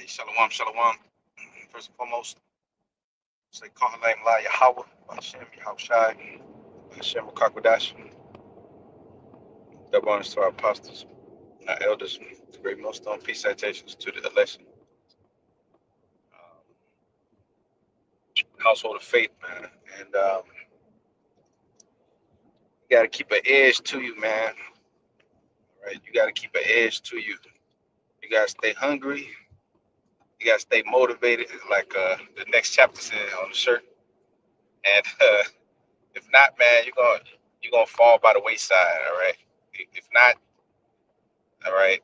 Shalom, shalom. First and foremost, say Kahalayim La Yahweh, Hashem Yahushai, Hashem Rakakwadash. Double honors to our apostles, our elders, the great millstone, peace citations to the election. Household of faith, man. And you got to keep an edge to you, man. Right? You got to keep an edge to you. You got to stay hungry. You got to stay motivated, like the next chapter said on the shirt. And if not, man, you're gonna fall by the wayside. All right. If not, all right,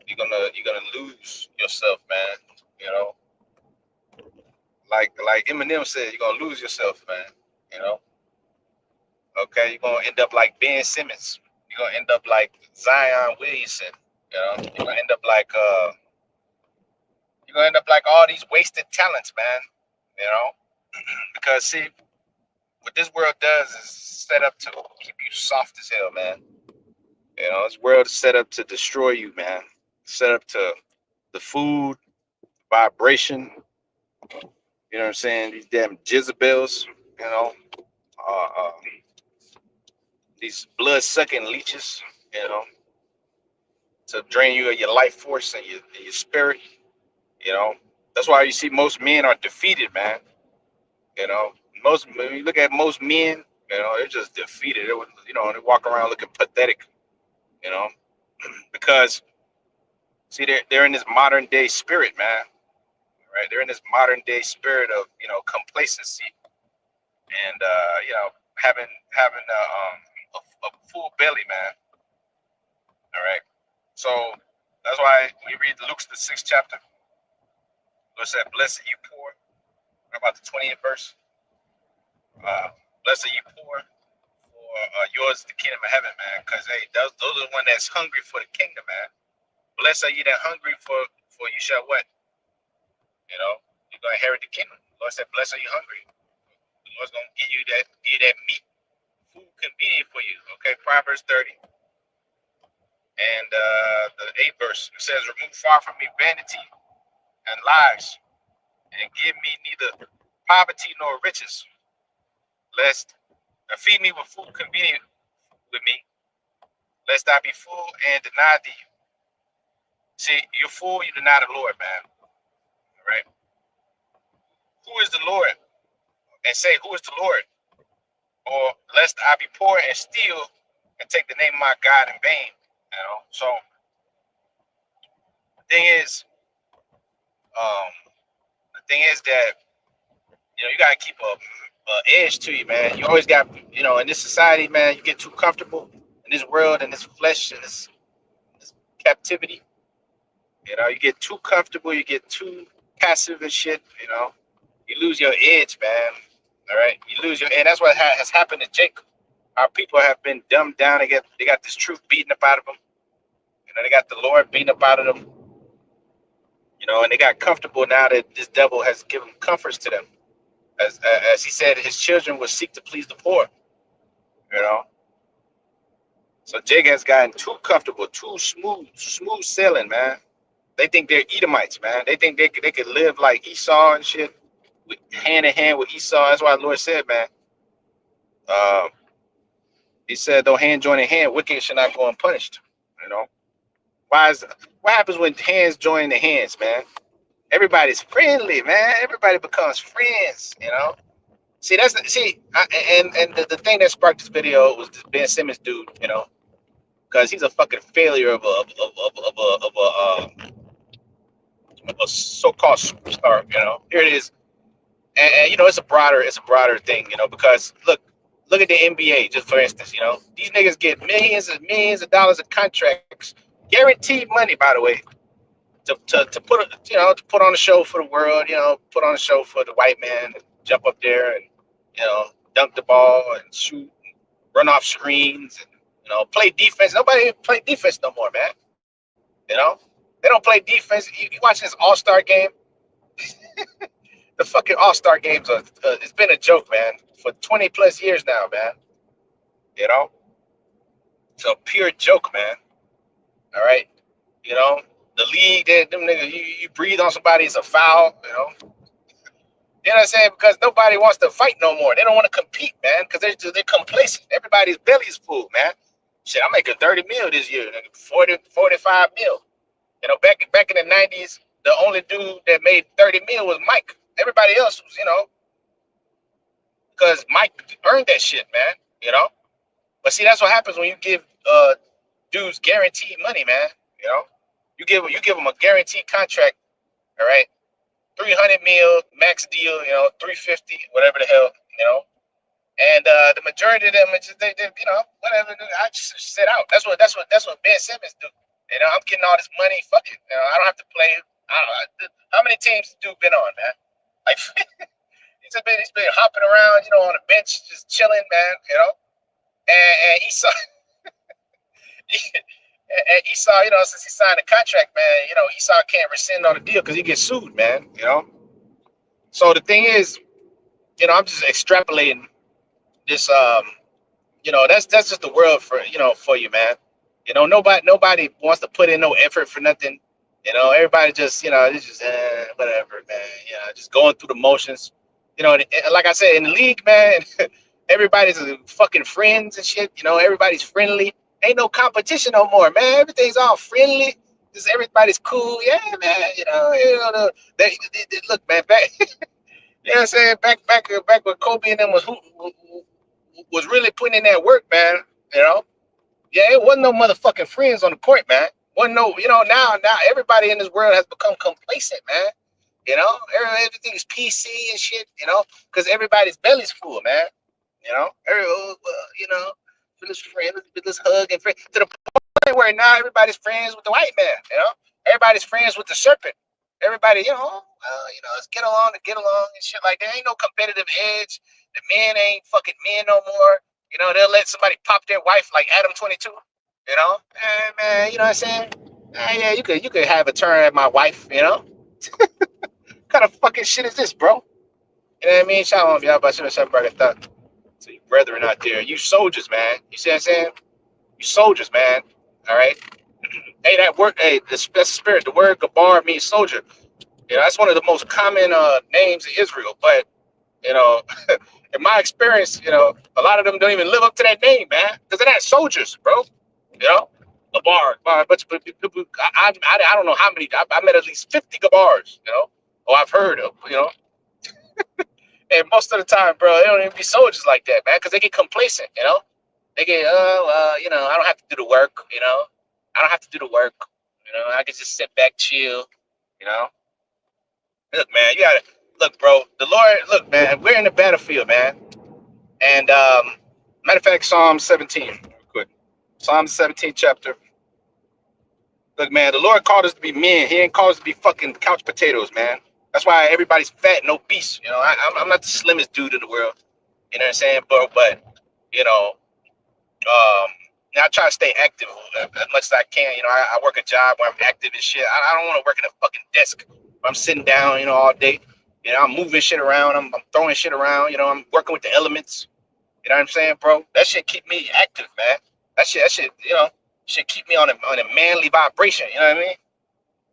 you're gonna lose yourself, man. You know, like Eminem said, you're gonna lose yourself, man. You know. Okay, you're gonna end up like Ben Simmons. You're gonna end up like Zion Williamson. You know, you're gonna end up like all these wasted talents, man. You know, because see, what this world does is set up to keep you soft as hell, man. You know, this world is set up to destroy you, man. Set up to the food, vibration. You know what I'm saying? These damn Jezebels, you know, these blood-sucking leeches, you know, to drain you of your life force and your spirit. You know, that's why you see most men are defeated, man. You know, when you look at most men, you know, they're just defeated. They walk around looking pathetic. You know, because see, they're in this modern day spirit, man. Right? They're in this modern day spirit of complacency and having a full belly, man. All right. So that's why we read Luke's the 6th chapter. Lord said, "Blessed you poor." About the 20th verse. Blessed you poor, for yours is the kingdom of heaven, man. Because hey, those are the one that's hungry for the kingdom, man. Blessed are you that hungry for you shall what? You know, you're gonna inherit the kingdom. The Lord said, "Blessed are you hungry." The Lord's gonna give you that meat, food convenient for you. Okay, Proverbs 30. And the 8th verse, it says, "Remove far from me vanity and lies, and give me neither poverty nor riches, lest feed me with food convenient with me, lest I be full and deny thee." See, you're full, you deny the Lord, man. All right. Who is the Lord? And say, who is the Lord? Or lest I be poor and steal and take the name of my God in vain. You know. So the thing is that you gotta keep a edge to you, man. You always got, in this society, man, you get too comfortable in this world and this flesh and this captivity. You know, you get too comfortable, you get too passive and shit, you lose your edge, man. All right, you lose your, and that's what has happened to Jacob. Our people have been dumbed down. They got this truth beaten up out of them. They got the Lord beaten up out of them. And they got comfortable now that this devil has given comforts to them. As he said, his children will seek to please the poor. So Jacob has gotten too comfortable, too smooth sailing, man. They think they're Edomites, man. They think they could live like Esau and shit, hand in hand with Esau. That's why the Lord said, man. He said, "Though hand join in hand, wicked shall not go unpunished." What happens when hands join the hands, man? Everybody's friendly, man. Everybody becomes friends, See, and the thing that sparked this video was this Ben Simmons dude, because he's a fucking failure of a so-called superstar. Here it is, and it's a broader thing, because look at the NBA, just for instance, these niggas get millions and millions of dollars of contracts, guaranteed money, by the way, to put on a show for the world, put on a show for the white man, and jump up there and dunk the ball and shoot, and run off screens, and play defense. Nobody play defense no more, man. They don't play defense. You watching this All-Star game? The fucking All-Star games it's been a joke, man, for 20 plus years now, man. It's a pure joke, man. All right, the the league, them niggas, you breathe on somebody, it's a foul, you know. You know what I'm saying? Because nobody wants to fight no more. They don't want to compete, man, because they're complacent. Everybody's belly's full, man. Shit, I'm making 30 mil this year, 40, 45 mil. You know, back in the 90s, the only dude that made 30 mil was Mike. Everybody else was, you know, because Mike earned that shit, man. You know? But see, that's what happens when you give dudes guaranteed money, man. You know? You give them a guaranteed contract, all right? 300 mil max deal, you know, 350, whatever the hell, you know. And the majority of them, they you know, whatever. I just sit out. That's what Ben Simmons do. You know, I'm getting all this money. Fuck it. You know, I don't have to play. I don't know. How many teams dude been on, man? Like he's been hopping around, you know, on the bench, just chilling, man. You know, and he saw. And Esau, you know, since he signed a contract, man, you know, Esau can't rescind on the deal because he gets sued, man. You know. So the thing is, you know, I'm just extrapolating this. You know, that's just the world for for you, man. You know, nobody wants to put in no effort for nothing. You know, everybody just it's just whatever, man. You know, just going through the motions. You know, like I said, in the league, man, everybody's fucking friends and shit. You know, everybody's friendly. Ain't no competition no more, man. Everything's all friendly. Just everybody's cool. Yeah, man. Look, man, back. You know what I'm saying? Back when Kobe and them was really putting in that work, man. You know? Yeah, it wasn't no motherfucking friends on the court, man. Wasn't no, now everybody in this world has become complacent, man. You know, everything's PC and shit, you know, because everybody's belly's full, man. You know, let's friend, let's hug and friend to the point where now everybody's friends with the white man, you know, everybody's friends with the serpent. Everybody, let's get along and shit like that. Ain't no competitive edge. The men ain't fucking men no more. You know, they'll let somebody pop their wife like Adam 22. You know, hey, man, you know what I'm saying? Yeah, you could have a turn at my wife. You know, what kind of fucking shit is this, bro? You know what I mean? Shalom, y'all. But to you brethren out there, you soldiers, man. You see what I'm saying? You soldiers, man. All right. Hey, that word. Hey, that's the spirit. The word gabar means soldier. You know, that's one of the most common names in Israel. But you know, in my experience, you know, a lot of them don't even live up to that name, man, because they're not soldiers, bro. You know, Gabar, but I don't know how many. I met at least 50 Gabars, you know, or I've heard of, you know. And most of the time, bro, they don't even be soldiers like that, man, because they get complacent, you know. They get, you know, I don't have to do the work, you know. I don't have to do the work, you know. I can just sit back, chill, you know. Look, man, you gotta look, bro. The Lord, look, man, we're in the battlefield, man. And matter of fact, Psalm 17, real quick. Psalm 17 chapter. Look, man, the Lord called us to be men. He ain't called us to be fucking couch potatoes, man. That's why everybody's fat and obese. You know, I'm not the slimmest dude in the world. You know what I'm saying? But you know, I try to stay active as much as I can. You know, I work a job where I'm active and shit. I don't want to work in a fucking desk where I'm sitting down, you know, all day. You know, I'm moving shit around. I'm throwing shit around. You know, I'm working with the elements. You know what I'm saying, bro? That shit keep me active, man. That shit, you know, should keep me on a manly vibration. You know what I mean?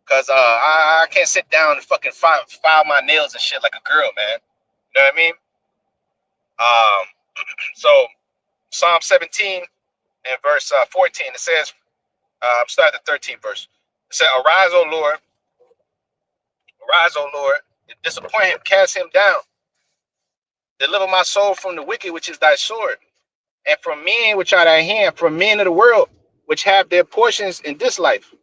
Cause I can't sit down and fucking file my nails and shit like a girl, man. You know what I mean? So Psalm 17 and verse 14, it says, start at the 13th verse. It said, arise, O Lord, disappoint him, cast him down. Deliver my soul from the wicked, which is thy sword, and from men which are thy hand, from men of the world, which have their portions in this life,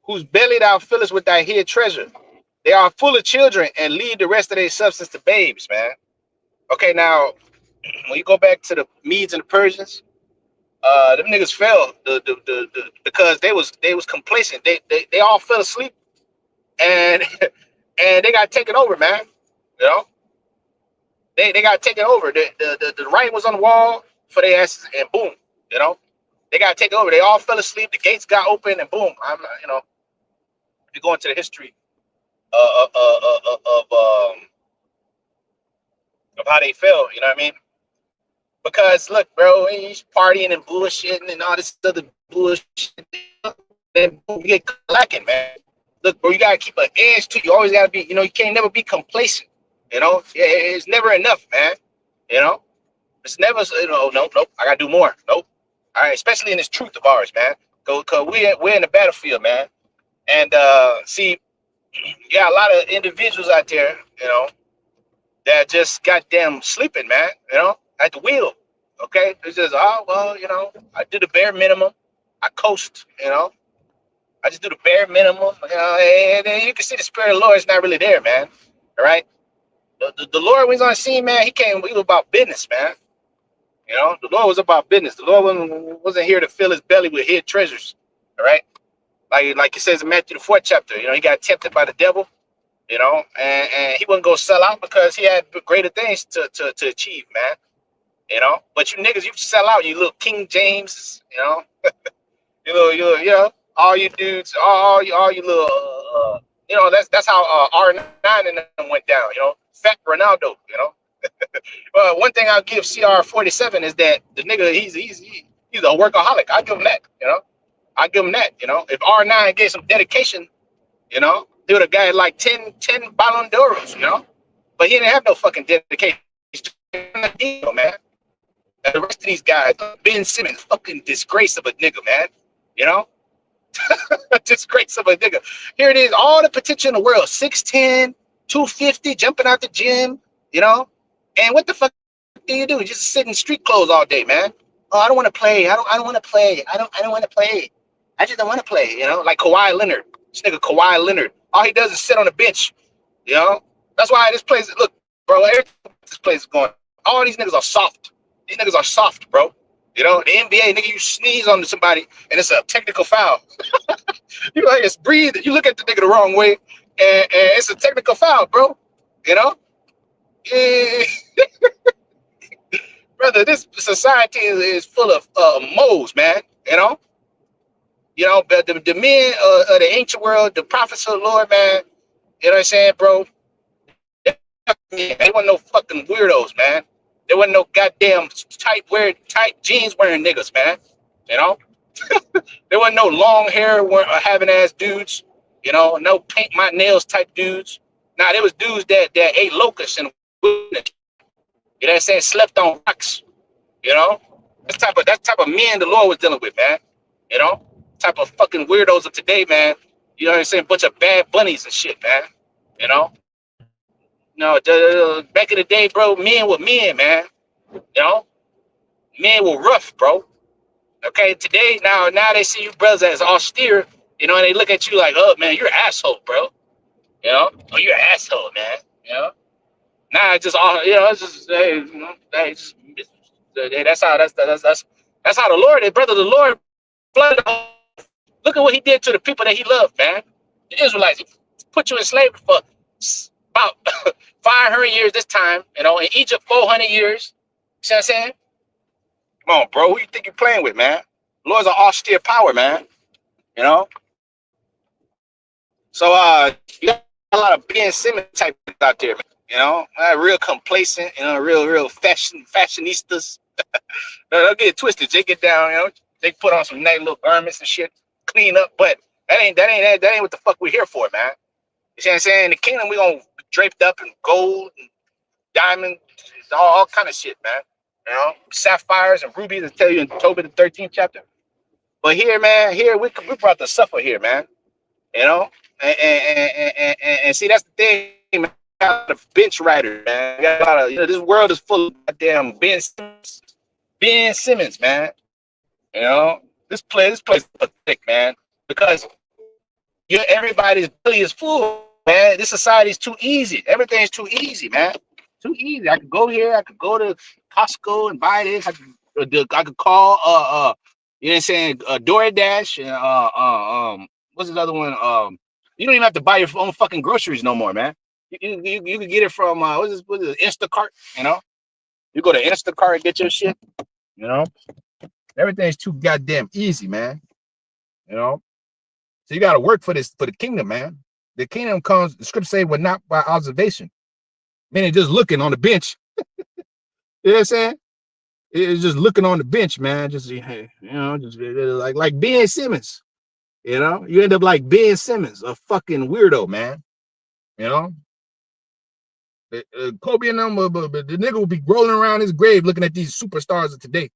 whose belly thou fillest with thy hid treasure. They are full of children and lead the rest of their substance to babes, man. Okay, now, when you go back to the Medes and the Persians, them niggas fell because they was complacent. They all fell asleep and and they got taken over, man. You know, they got taken over. The writing was on the wall for their asses, and boom, you know, they got taken over. They all fell asleep. The gates got open, and boom. You know, if you go into the history of how they fell, you know what I mean? Because look, bro, he's partying and bullshitting and all this other bullshit. Then boom, you get lacking, man. look, bro, you gotta keep an edge to you. You always gotta be, you can't never be complacent. It's never enough, man. You know, it's never, nope, I gotta do more. Nope. All right, especially in this truth of ours, man. Cause we're in the battlefield, man. And see, a lot of individuals out there, that just goddamn sleeping, man. At the wheel. Okay, it's just, oh well, I do the bare minimum. I coast, I just do the bare minimum, and then you can see the spirit of the Lord is not really there, man. All right, the Lord when he's on the scene, man. He was about business, man. The Lord was about business. The Lord wasn't here to fill his belly with hid treasures. All right, like it says in Matthew the 4th chapter. He got tempted by the devil. And he wasn't gonna sell out because he had greater things to achieve, man. But you niggas, you sell out, you little King James, all you dudes, all you little, that's how R9 and them went down, Fat Ronaldo, one thing I'll give CR47 is that the nigga, he's a workaholic. I give him that, I give him that, if R9 gave some dedication, he would have got like 10 Ballon d'Oros, but he didn't have no fucking dedication. He's man. And the rest of these guys, Ben Simmons, fucking disgrace of a nigga, man. Disgrace of a nigga. Here it is, all the potential in the world, 6'10", 250, jumping out the gym, and what the fuck do you do? Just sit in street clothes all day, man. Oh, I don't want to play. I don't want to play. I don't want to play. I just don't want to play, like Kawhi Leonard. This nigga Kawhi Leonard. All he does is sit on the bench, That's why this place, look, bro, this place is going, all these niggas are soft. These niggas are soft, bro. The NBA, nigga, you sneeze on somebody and it's a technical foul. You like it's breathe. You look at the nigga the wrong way and it's a technical foul, bro. Yeah. Brother, this society is full of moles, man. But the men of the ancient world, the prophets of the Lord, man, you know what I'm saying, bro? They weren't no fucking weirdos, man. There wasn't no goddamn tight jeans wearing niggas, man. There wasn't no long hair having ass dudes. No paint my nails type dudes. Nah, there was dudes that ate locusts and slept on rocks. That's type of men the Lord was dealing with, man. Type of fucking weirdos of today, man. You know what I'm saying? Bunch of bad bunnies and shit, man. No, back in the day, bro, men were men, man. Men were rough, bro. Okay, today, now they see you brothers as austere, and they look at you like, oh, man, you're an asshole, bro. Oh, you're an asshole, man. Nah, it's just all, it's just, hey, that's how the Lord is, brother. The Lord flooded. Look at what he did to the people that he loved, man. The Israelites, he put you in slavery for about 500 years this time, in Egypt 400 years. See what I'm saying? Come on, bro. Who you think you're playing with, man? The Lord's an austere power, man. So you got a lot of Ben Simmons type out there, man. Real complacent, real fashionistas. They'll get twisted. They get down, they put on some nice little garments and shit, clean up, but that ain't what the fuck we're here for, man. You see what I'm saying? In the kingdom, we gonna be draped up in gold and diamond, all kind of shit, man. Sapphires and rubies, I tell you in Tobit the 13th chapter. But here, man, we brought the suffer here, man. And see, that's the thing, man. Got a bench rider, man. Got a lot of, this world is full of goddamn Ben Simmons, man. This place is pathetic, man. Because everybody's belly is full, man. This society is too easy. Everything's too easy, man. Too easy. I could go here. I could go to Costco and buy this. I could call you know what I'm saying, DoorDash and what's the other one? You don't even have to buy your own fucking groceries no more, man. You can get it from what is this Instacart, You go to Instacart and get your shit, Everything's too goddamn easy, man. So you gotta work for the kingdom, man. The kingdom comes, the scripture say, well, not by observation. Meaning just looking on the bench. You know what I'm saying? It's just looking on the bench, man. Just just like Ben Simmons. You know, you end up like Ben Simmons, a fucking weirdo, man. You know, Kobe and them, but the nigga will be rolling around his grave looking at these superstars of today.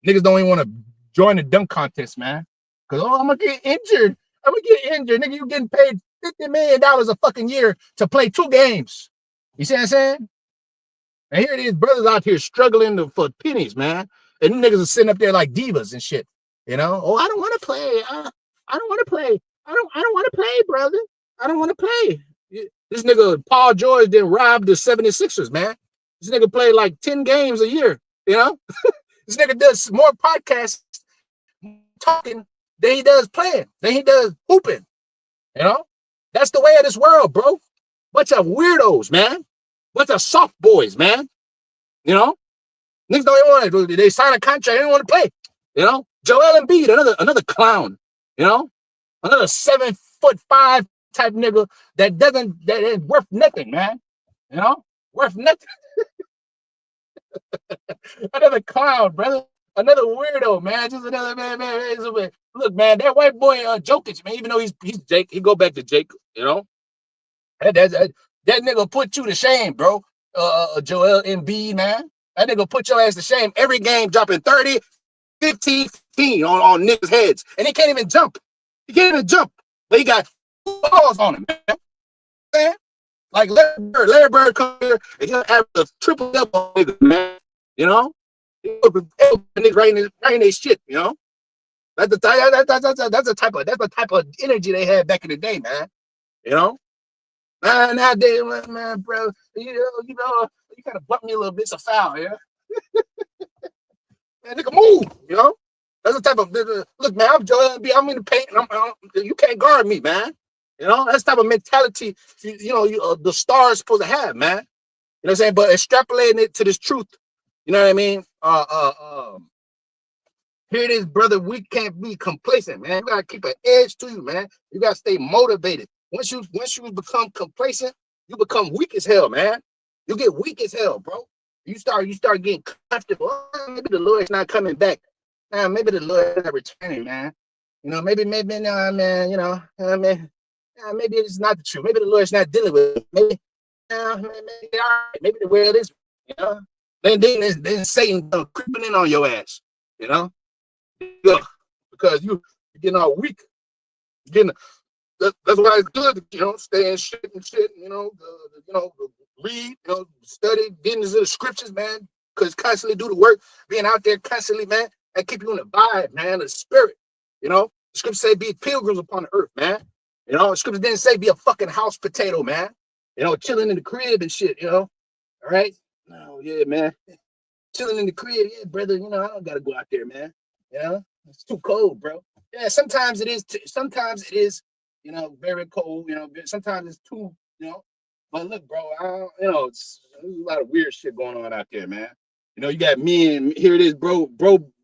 Niggas don't even want to join the dunk contest, man. Cause I'm gonna get injured. Nigga. You getting paid $50 million a fucking year to play 2 games. You see what I'm saying? And here it is, brothers out here struggling for pennies, man. And them niggas are sitting up there like divas and shit. You know? Oh, I don't want to play. I don't want to play. I don't want to play, brother. I don't want to play. This nigga Paul George didn't rob the 76ers, man. This nigga played like 10 games a year. You know? This nigga does more podcasts talking than he does playing, than he does hooping. You know? That's the way of this world, bro. Bunch of weirdos, man. Bunch of soft boys, man. You know? Niggas don't even want to. They sign a contract, they don't want to play. You know? Joel Embiid, another clown. You know? Another 7'5" type nigga that is worth nothing, man. You know? Worth nothing. Another clown, brother. Another weirdo, man. Just another man. Look, man, that white boy, Jokic, man. Even though he's Jake, he go back to Jake. You know, that nigga put you to shame, bro. Joel Embiid, man. That nigga put your ass to shame. Every game dropping 30, 15, 15 on niggas' heads, and he can't even jump. But he got balls on him, man. Like Larry Bird come here and he'll have a triple double, nigga, man. You know, niggas writing their shit. You know, that's the type of energy they had back in the day, man. You know, nowadays, man, bro, you kind of bumped me a little bit, it's a foul, yeah. Man, nigga, move. You know, that's the type of look, man. I'm in the paint, and you can't guard me, man. You know, that's the type of mentality the stars supposed to have, man. You know what I'm saying? But extrapolating it to this truth, you know what I mean? Here it is, brother. We can't be complacent, man. You gotta keep an edge to you, man. You gotta stay motivated. Once you become complacent, you become weak as hell, man. You get weak as hell, bro. You start getting comfortable. Oh, maybe the Lord's not coming back. Maybe the Lord's not returning, man. You know, maybe no, man. You know, maybe it's not the truth. Maybe the Lord's not dealing with it. Maybe the world is, you know. Then Satan creeping in on your ass, you know, because you're getting all weak. That's why it's good, you know, stay in shit, you know, read, you know, study, get into the scriptures, man, because constantly do the work, being out there constantly, man, and keep you in the vibe, man, the spirit, you know. The scriptures say be pilgrims upon the earth, man. You know, the scriptures didn't say be a fucking house potato, man. You know, chilling in the crib and shit, you know. All right? Oh, yeah, man. Chilling in the crib, yeah, brother, you know, I don't got to go out there, man. You know, it's too cold, bro. Yeah, sometimes it is, you know, very cold, you know, sometimes it's too, you know. But look, bro, there's a lot of weird shit going on out there, man. You know, you got me and here it is, bro,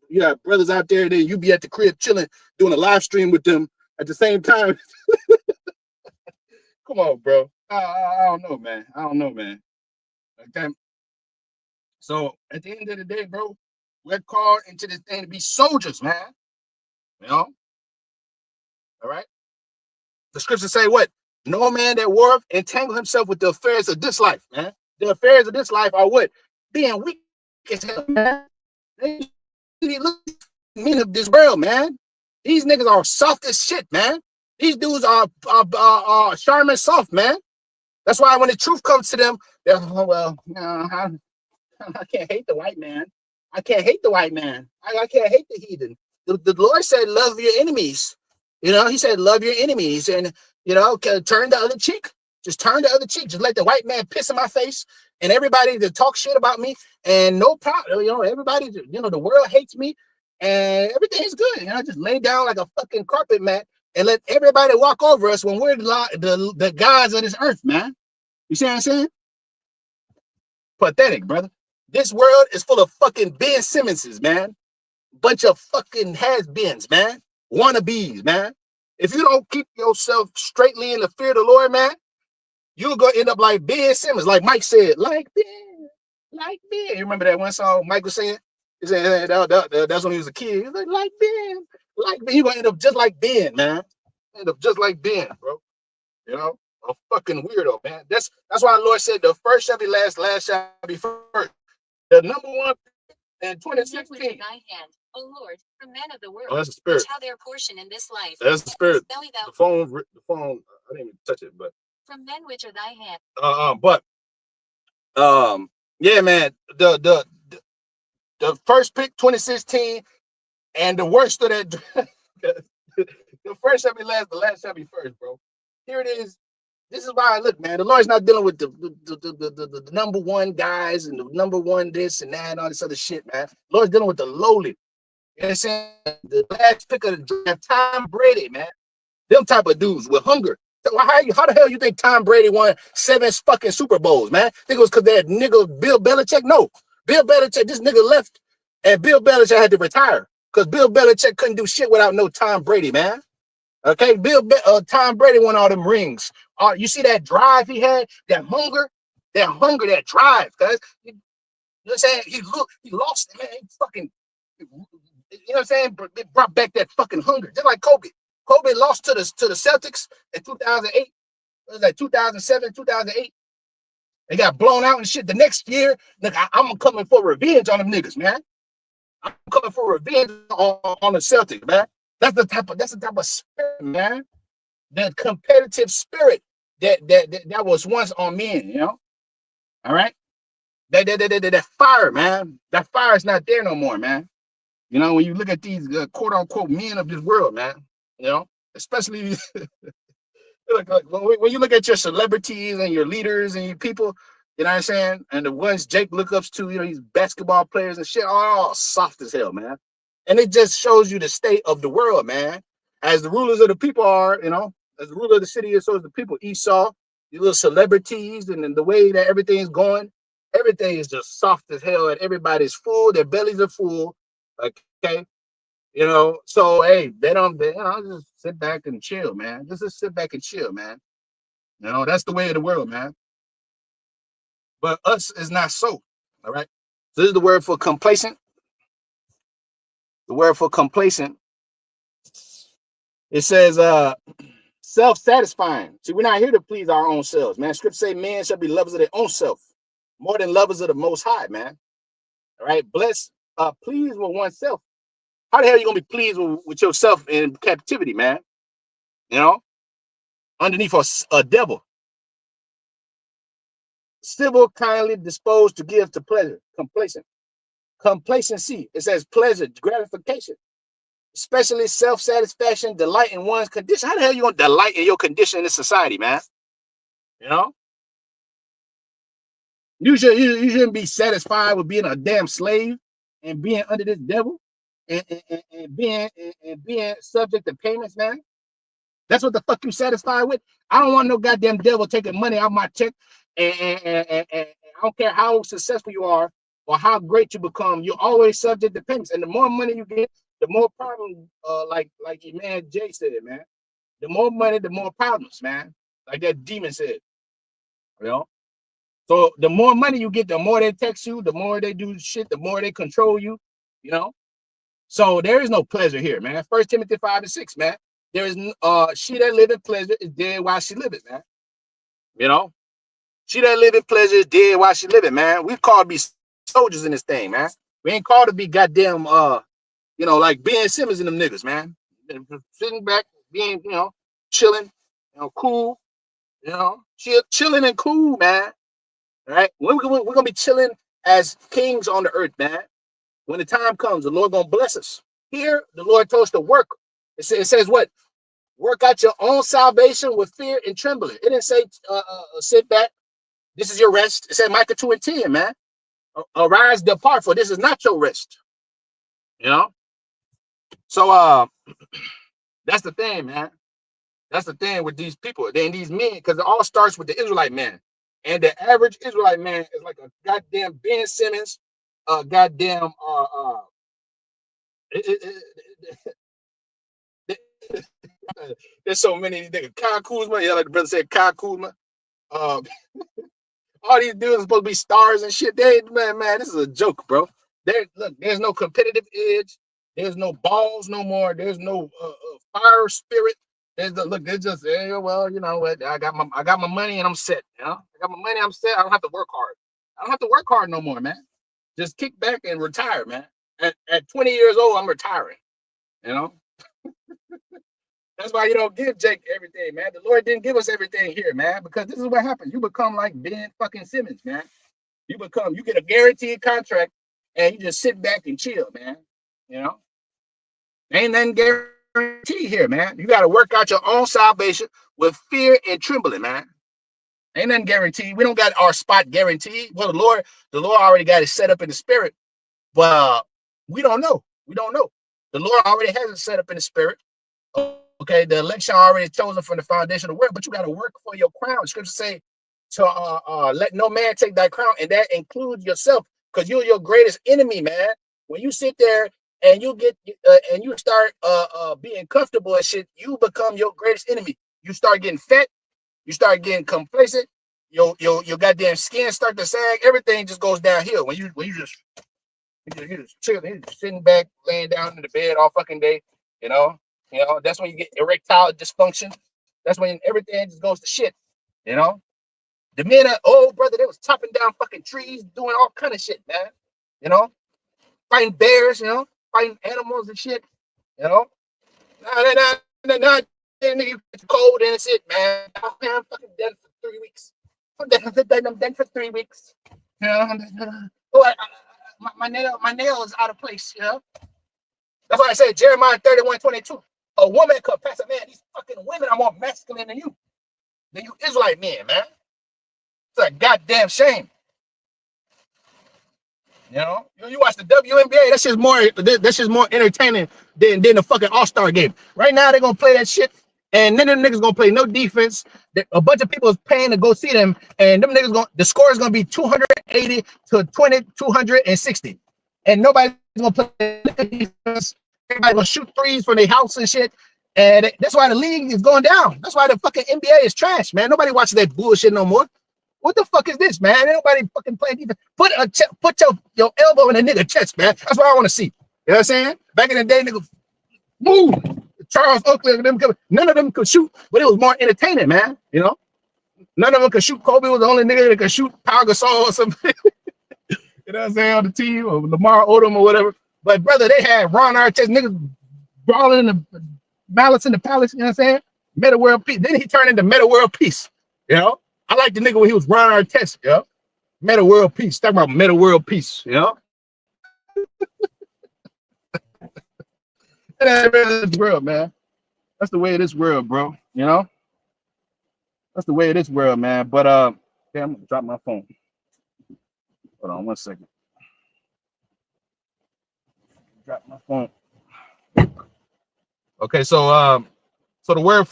you got brothers out there, then you be at the crib chilling, doing a live stream with them at the same time. Come on, bro. I don't know, man. Okay. So at the end of the day, bro, we're called into this thing to be soldiers, man. You know? All right. The scriptures say what? No man that warreth entangle himself with the affairs of this life, man. The affairs of this life are what? Being weak as hell, man. Look at men of this world, man. These niggas are soft as shit, man. These dudes are Charmin soft, man. That's why when the truth comes to them, they're, I can't hate the white man. I can't hate the white man. I can't hate the heathen. The Lord said, love your enemies. You know, he said, love your enemies. And, you know, turn the other cheek. Just turn the other cheek. Just let the white man piss in my face and everybody to talk shit about me. And no problem. You know, everybody, you know, the world hates me and everything's good. You know, just lay down like a fucking carpet mat and let everybody walk over us when we're the gods of this earth, man. You see what I'm saying? Pathetic, brother. This world is full of fucking Ben Simmonses, man. Bunch of fucking has-beens, man. Wannabes, man. If you don't keep yourself straightly in the fear of the Lord, man, you're going to end up like Ben Simmons, like Mike said. Like Ben. You remember that one song Mike was saying? He said that's when he was a kid. He was like Ben. You're going to end up just like Ben, man. end up just like Ben, bro. You know, a fucking weirdo, man. That's why the Lord said the first shall be last, last shall be first. The number one in 2016. O Lord, from men of the world, Oh, that's the spirit. which have their portion in this life. That's the spirit. Belly thou The phone. I didn't even touch it, but from men which are thy hand. but yeah, man. The first pick 2016, and the worst of that. The first shall be last, the last shall be first, bro. Here it is. This is why I look, man. The Lord's not dealing with the number one guys and the number one this and that and all this other shit, man. The Lord's dealing with the lowly. You know what I'm saying? The last pick of the draft, Tom Brady, man. Them type of dudes with hunger. So how the hell you think Tom Brady won 7 fucking Super Bowls, man? Think it was because that nigga Bill Belichick? No. Bill Belichick, this nigga left, and Bill Belichick had to retire because Bill Belichick couldn't do shit without no Tom Brady, man. Okay, Tom Brady won all them rings. You see that drive he had, that hunger, that drive, guys. You know what I'm saying? He lost it, man. He fucking, you know what I'm saying? But it brought back that fucking hunger, just like Kobe. Kobe lost to the Celtics in 2008. It was like 2007, 2008. They got blown out and shit. The next year, look, I'm coming for revenge on them niggas, man. I'm coming for revenge on the Celtics, man. That's the type of spirit, man. That competitive spirit that was once on men, you know. All right. That fire, man. That fire is not there no more, man. You know, when you look at these quote unquote men of this world, man, you know, especially like when you look at your celebrities and your leaders and your people, you know what I'm saying? And the ones Jake lookups to, you know, these basketball players and shit, all soft as hell, man. And it just shows you the state of the world, man. As the rulers of the people are, you know, as the ruler of the city is, so is the people. Esau, these little celebrities, and then the way that everything's going, everything is just soft as hell, and everybody's full. Their bellies are full. Okay, you know. So hey, they just sit back and chill, man. Just sit back and chill, man. You know, that's the way of the world, man. But us is not so. All right. So this is the word for complacent. The word for complacent. It says self-satisfying. See, we're not here to please our own selves, man. Scripture say men shall be lovers of their own self, more than lovers of the Most High, man. All right, pleased with oneself. How the hell are you gonna be pleased with yourself in captivity, man? You know, underneath a devil. Civil, kindly disposed to give to pleasure, complacent. Complacency. It says pleasure, gratification. Especially self-satisfaction, delight in one's condition. How the hell are you gonna delight in your condition in this society, man? You know, you shouldn't be satisfied with being a damn slave and being under this devil and being subject to payments, man. That's what the fuck you satisfied with. I don't want no goddamn devil taking money out my check, and I don't care how successful you are or how great you become. You're always subject to payments, and the more money you get, the more problems, like your man Jay said, man. The more money, the more problems, man. Like that demon said, you know. So the more money you get, the more they text you, the more they do shit, the more they control you, you know. So there is no pleasure here, man. 1 Timothy 5:6, man. There is she that liveth pleasure is dead while she liveth, man. You know, she that liveth pleasure is dead while she liveth, man. We called to be soldiers in this thing, man. We ain't called to be goddamn you know, like Ben Simmons and them niggas, man. Sitting back, being, you know, chilling, you know, cool, you know, chilling and cool, man. All right, we're gonna be chilling as kings on the earth, man. When the time comes, the Lord gonna bless us. Here, the Lord told us to work. It says what? Work out your own salvation with fear and trembling. It didn't say sit back. This is your rest. It said Micah 2:10, man. Arise, depart, for this is not your rest. You know. So that's the thing, man. That's the thing with these people. Then these men, because it all starts with the Israelite man. And the average Israelite man is like a goddamn Ben Simmons, goddamn there's so many niggas. Kyle Kuzma, yeah, like the brother said, Kyle Kuzma. All these dudes are supposed to be stars and shit. Man, this is a joke, bro. There's no competitive edge. There's no balls no more. There's no fire spirit. Look, it's just well, you know what? I got my money and I'm set. You know, I got my money, I'm set. I don't have to work hard. I don't have to work hard no more, man. Just kick back and retire, man. At 20 years old, I'm retiring. You know, that's why you don't give Jake everything, man. The Lord didn't give us everything here, man, because this is what happens. You become like Ben fucking Simmons, man. You get a guaranteed contract and you just sit back and chill, man. You know, ain't nothing guaranteed here, man. You got to work out your own salvation with fear and trembling, man. Ain't nothing guaranteed. We don't got our spot guaranteed. Well, the Lord already got it set up in the spirit, but we don't know. We don't know. The Lord already has it set up in the spirit. Okay, the election already chosen from the foundation of the world, but you got to work for your crown. The scripture say to let no man take thy crown, and that includes yourself, because you're your greatest enemy, man. When you sit there and you get and you start being comfortable and shit, you become your greatest enemy. You start getting fat, you start getting complacent, your goddamn skin start to sag, everything just goes downhill when you just chilling, you're just sitting back, laying down in the bed all fucking day, you know. That's when you get erectile dysfunction. That's when everything just goes to shit, you know. The men are brother, they was chopping down fucking trees, doing all kind of shit, man. You know, fighting bears, you know, fighting animals and shit, you know. Nah, nigga, it's cold and it's it, man. I'm fucking dead for 3 weeks. I'm dead for 3 weeks. You know, my nail is out of place, you know. That's why I said Jeremiah 31:22. A woman could pass a man. These fucking women are more masculine than you Israelite men, man. It's a goddamn shame. You know, you watch the WNBA. That's just more entertaining than the fucking All-Star game. Right now, they're gonna play that shit, and none of them niggas gonna play no defense. A bunch of people is paying to go see them, and them niggas the score is gonna be 280 to 260, and nobody's gonna play defense. Everybody gonna shoot threes from their house and shit. And that's why the league is going down. That's why the fucking NBA is trash, man. Nobody watches that bullshit no more. What the fuck is this, man? Ain't nobody fucking playing defense. Put your elbow in a nigga chest, man. That's what I want to see. You know what I'm saying? Back in the day, nigga, move. Charles Oakley, none of them could shoot, but it was more entertaining, man. You know, none of them could shoot. Kobe was the only nigga that could shoot. Pau Gasol or something. You know what I'm saying, on the team, or Lamar Odom or whatever. But brother, they had Ron Artest, niggas brawling in the malice in the palace. You know what I'm saying? Meta World Peace. Then he turned into Meta World Peace. You know, I like the nigga when he was Ron Artest. You know, Meta World Peace. Talking about Meta World Peace. You know, that's the world, man. That's the way of this world, bro. You know, that's the way of this world, man. But okay, I'm gonna drop my phone. Hold on 1 second. Drop my phone. Okay, so the word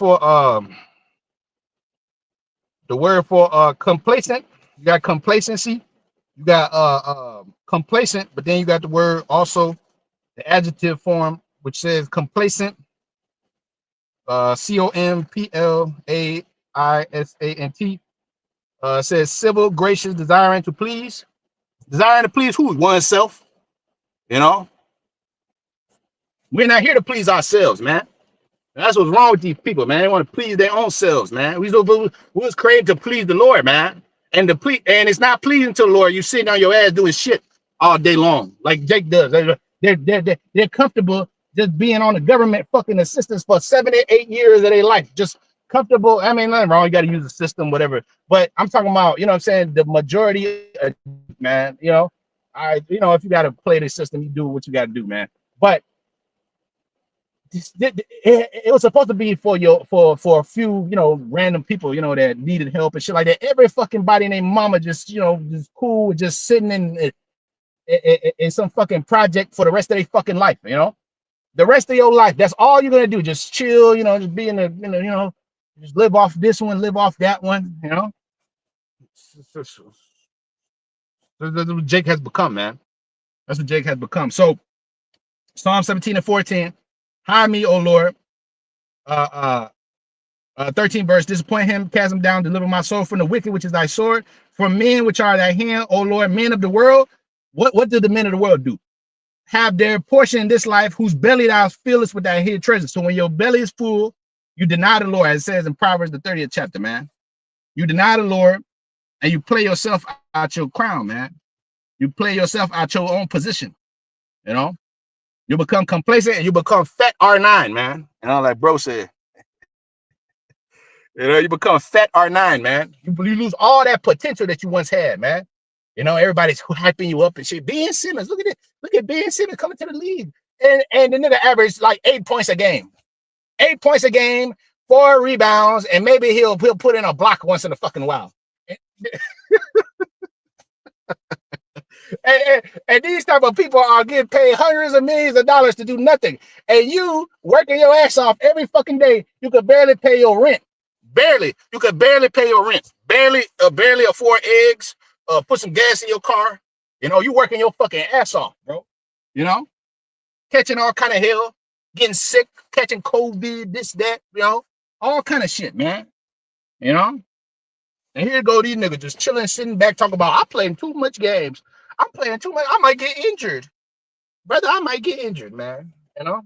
for complacent, you got complacency, you got complacent, but then you got the word also, the adjective form, which says complacent, COMPLAISANT, says civil, gracious, desiring to please who? Oneself. You know, we're not here to please ourselves, man. That's what's wrong with these people, man. They want to please their own selves, man. We was created to please the Lord, man. And it's not pleasing to the Lord. You sitting on your ass doing shit all day long, like Jake does. They're comfortable just being on the government fucking assistance for 7 or 8 years of their life. Just comfortable. I mean, nothing wrong. You got to use the system, whatever. But I'm talking about, you know what I'm saying, the majority, man, you know, if you got to play the system, you do what you got to do, man. But it was supposed to be for a few, you know, random people, you know, that needed help and shit like that. Every fucking body named mama just, you know, just cool, just sitting in some fucking project for the rest of their fucking life, you know. The rest of your life, that's all you're gonna do. Just chill, you know, just be in the, you know, just live off this one, live off that one, you know. That's what Jake has become, man. That's what Jake has become. So Psalm 17:14. Hide me, O Lord. 13 verse. Disappoint him, cast him down, deliver my soul from the wicked, which is thy sword, from men which are thy hand, O Lord, men of the world. What do the men of the world do? Have their portion in this life, whose belly thou fillest with thy hidden treasure. So when your belly is full, You deny the Lord, as it says in Proverbs the 30th chapter, man. You deny the Lord and you play yourself out your crown, man. You play yourself out your own position. You know, you become complacent and you become fat R9, man. You know, like bro said. You know, you become fat R9, man. You lose all that potential that you once had, man. You know, everybody's hyping you up and shit. Ben Simmons, look at it. Look at Ben Simmons coming to the league. And the nigga average like 8 points a game. 8 points a game, 4 rebounds, and maybe he'll put in a block once in a fucking while. And these type of people are getting paid hundreds of millions of dollars to do nothing. And you working your ass off every fucking day, you could barely pay your rent. Barely. You could barely pay your rent. Barely afford eggs, put some gas in your car. You know, you working your fucking ass off, bro. You know? Catching all kind of hell, getting sick, catching COVID, this, that, you know, all kind of shit, man. You know? And here go these niggas just chilling, sitting back, talking about, I'm playing too much games. I'm playing too much. I might get injured. Brother, I might get injured, man. You know?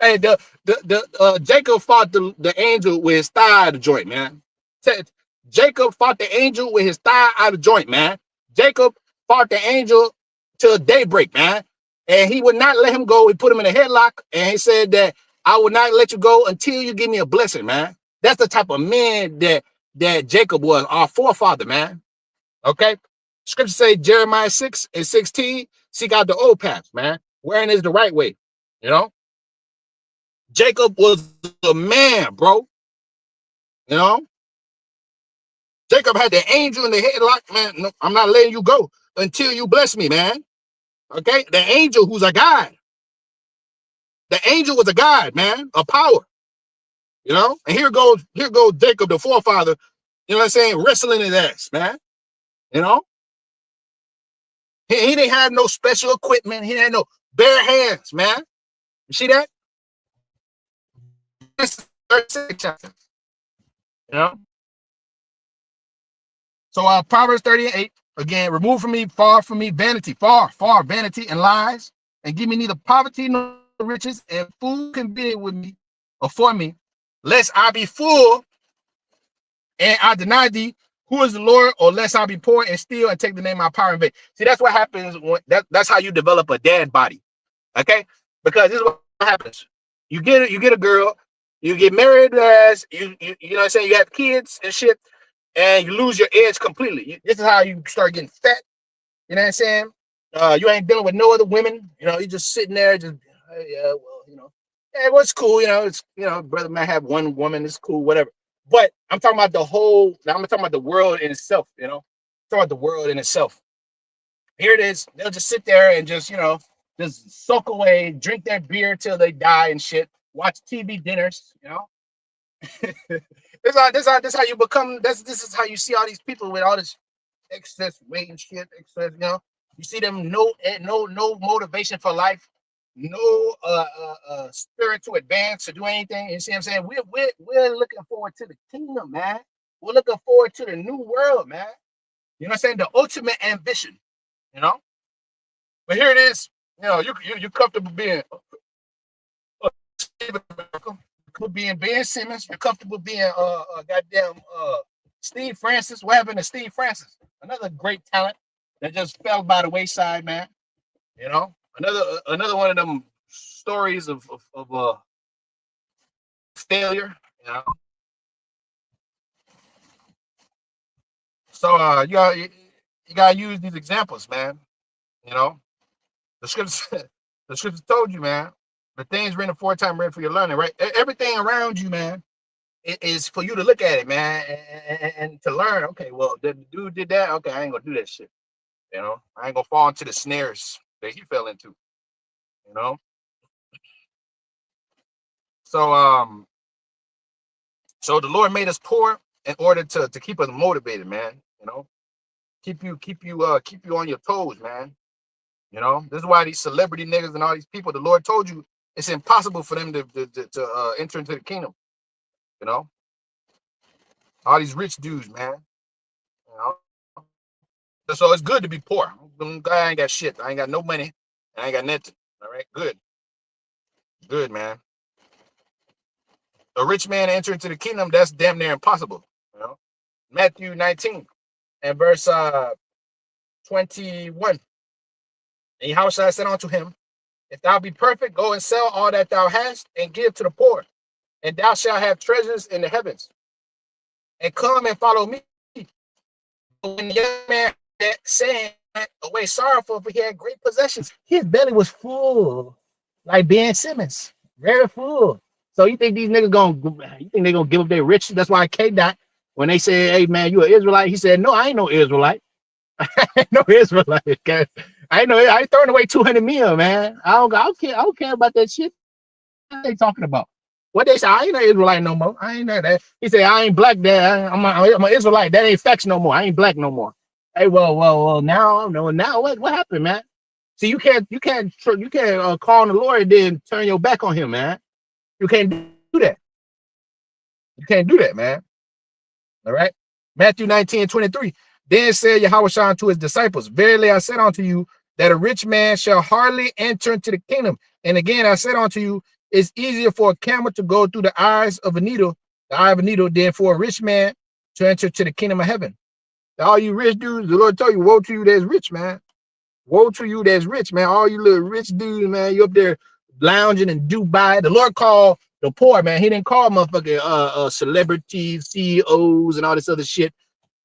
Hey, Jacob fought the angel with his thigh out of joint, man. Jacob fought the angel with his thigh out of joint, man. Jacob fought the angel till daybreak, man. And he would not let him go. He put him in a headlock, and he said that I will not let you go until you give me a blessing, man. That's the type of man that Jacob was, our forefather, man. Okay? Scripture say Jeremiah 6:16, seek out the old path, man. Wherein is the right way, you know? Jacob was a man, bro. You know? Jacob had the angel in the headlock, man. No, I'm not letting you go until you bless me, man. Okay? The angel who's a God. The angel was a God, man, a power. You know? And here goes Jacob, the forefather, you know what I'm saying, wrestling his ass, man. You know? He didn't have no special equipment. He had no bare hands, man. You see that? This is 36 chapter. You know? So Proverbs 38, again, remove from me, far from me, vanity, far, vanity and lies, and give me neither poverty nor riches, and food can be with me or for me, lest I be full and I deny thee, who is the Lord, or lest I be poor and steal and take the name of my power in vain. See, that's what happens when that's how you develop a dad body. Okay? Because this is what happens. You get a girl, you get married as you know what I'm saying, you have kids and shit, and you lose your edge completely. This is how you start getting fat. You know what I'm saying? You ain't dealing with no other women. You know, you just sitting there, just yeah, well, you know, yeah, well, it's cool. You know, it's brother might have one woman. It's cool, whatever. But I'm talking about the whole. Now I'm talking about the world in itself. You know, I'm talking about the world in itself. Here it is. They'll just sit there and just just soak away, drink their beer till they die and shit. Watch TV dinners. You know. This how you become. This is how you see all these people with all this excess weight and shit. Excess, you see them no motivation for life, no spirit to advance or do anything. You see what I'm saying? We're looking forward to the kingdom, man. We're looking forward to the new world, man. You know what I'm saying? The ultimate ambition, you know. But here it is. You're comfortable being Ben Simmons. You're comfortable being goddamn Steve Francis. What happened to Steve Francis? Another great talent that just fell by the wayside, man. You know, another one of them stories of failure. You know, so you gotta use these examples, man. You know, the scripture told you, man. The things written aforetime ready for your learning, right? Everything around you, man, is for you to look at it, man, and to learn. Okay, well, the dude did that. Okay, I ain't gonna do that shit. You know, I ain't gonna fall into the snares that he fell into. You know, so so the Lord made us poor in order to keep us motivated, man. You know, keep you on your toes, man. You know, this is why these celebrity niggas and all these people, the Lord told you it's impossible for them to enter into the kingdom. You know, all these rich dudes, man. You know, so it's good to be poor. I ain't got shit. I ain't got no money. I ain't got nothing. All right, good. good, man. A rich man enter into the kingdom, that's damn near impossible. You know, Matthew 19 and verse 21. And Yahushua said unto him, if thou be perfect, go and sell all that thou hast and give to the poor, and thou shalt have treasures in the heavens. And come and follow me. But when the young man saying away sorrowful, for he had great possessions, his belly was full, like Ben Simmons, very full. So you think these niggas you think they gonna give up their riches? That's why K-Dot, when they say, hey man, you an Israelite, he said, no, I ain't no Israelite. I ain't no Israelite. Okay? I ain't throwing away 200 mil, man. I don't care about that shit. What they talking about? What they say? I ain't no Israelite no more. I ain't that. He said, I ain't black. That I'm an Israelite. That ain't facts no more. I ain't black no more. Hey, well. Now what happened, man? See, you can't call on the Lord and then turn your back on him, man. You can't do that. You can't do that, man. All right. Matthew 19:23. Then said Yahushua to his disciples, verily I said unto you that a rich man shall hardly enter into the kingdom. And again, I said unto you, it's easier for a camel to go through the eye of a needle, than for a rich man to enter to the kingdom of heaven. All you rich dudes, the Lord told you, woe to you that's rich, man. Woe to you that's rich, man. All you little rich dudes, man, you up there lounging in Dubai. The Lord called the poor, man. He didn't call motherfucking celebrities, CEOs, and all this other shit.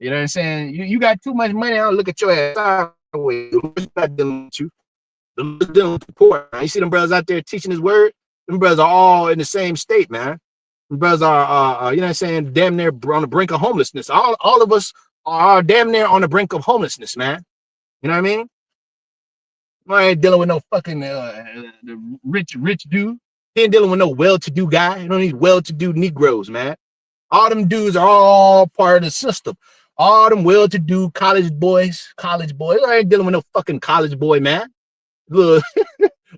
You know what I'm saying? You got too much money. I'll look at your ass sideways. The Lord's not dealing with you. The Lord's dealing with the poor. Man. You see them brothers out there teaching his word? Them brothers are all in the same state, man. Them brothers are, you know what I'm saying, damn near on the brink of homelessness. All of us are damn near on the brink of homelessness, man. You know what I mean? I ain't dealing with no fucking the rich dude. He ain't dealing with no well-to-do guy. You don't need well-to-do Negroes, man. All them dudes are all part of the system. All them well-to-do college boys. I ain't dealing with no fucking college boy, man. Look,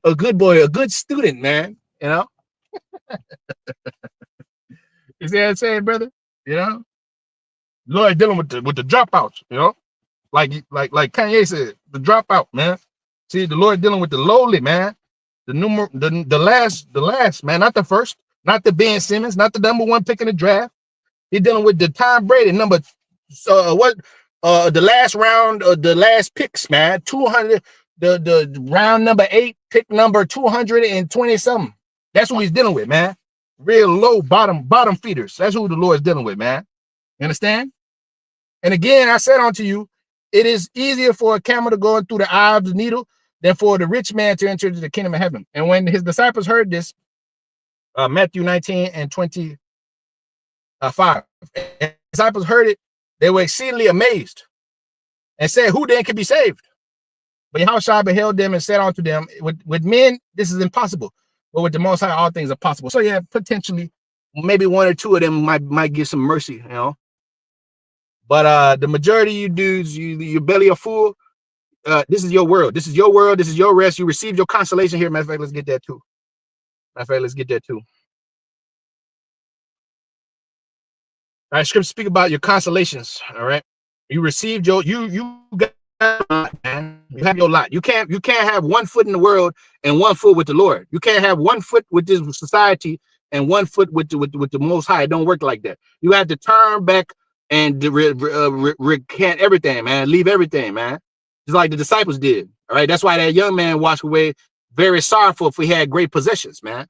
a good boy, a good student, man. You know? You see what I'm saying, brother? You know? Lord dealing with the dropouts, you know? Like Kanye said, the dropout, man. See, the Lord dealing with the lowly, man. The last, man, not the first, not the Ben Simmons, not the number one pick in the draft. He's dealing with the Tom Brady the last round of the last picks, man. 200, the round number 8, pick number 220 something. That's who he's dealing with, man. Real low bottom feeders. That's who the Lord's dealing with, man. You understand? And again, I said unto you, it is easier for a camel to go through the eye of the needle than for the rich man to enter into the kingdom of heaven. And when his disciples heard this, Matthew 19:25, and disciples heard it, they were exceedingly amazed and said, who then can be saved? But Yahushua beheld them and said unto them, with men, this is impossible, but with the Most High, all things are possible. So yeah, potentially, maybe one or two of them might give some mercy, you know. But the majority of you dudes, your belly are full. This is your world. This is your world. This is your rest. You received your consolation here. Matter of fact, let's get that too. All right, scripture speak about your consolations. All right, you received you got a lot, man. You have your lot. You can't have 1 foot in the world and 1 foot with the Lord. You can't have 1 foot with this society and 1 foot with the Most High. It don't work like that. You have to turn back and recant everything, man. Leave everything, man. Just like the disciples did. All right, that's why that young man walked away very sorrowful if we had great possessions, man.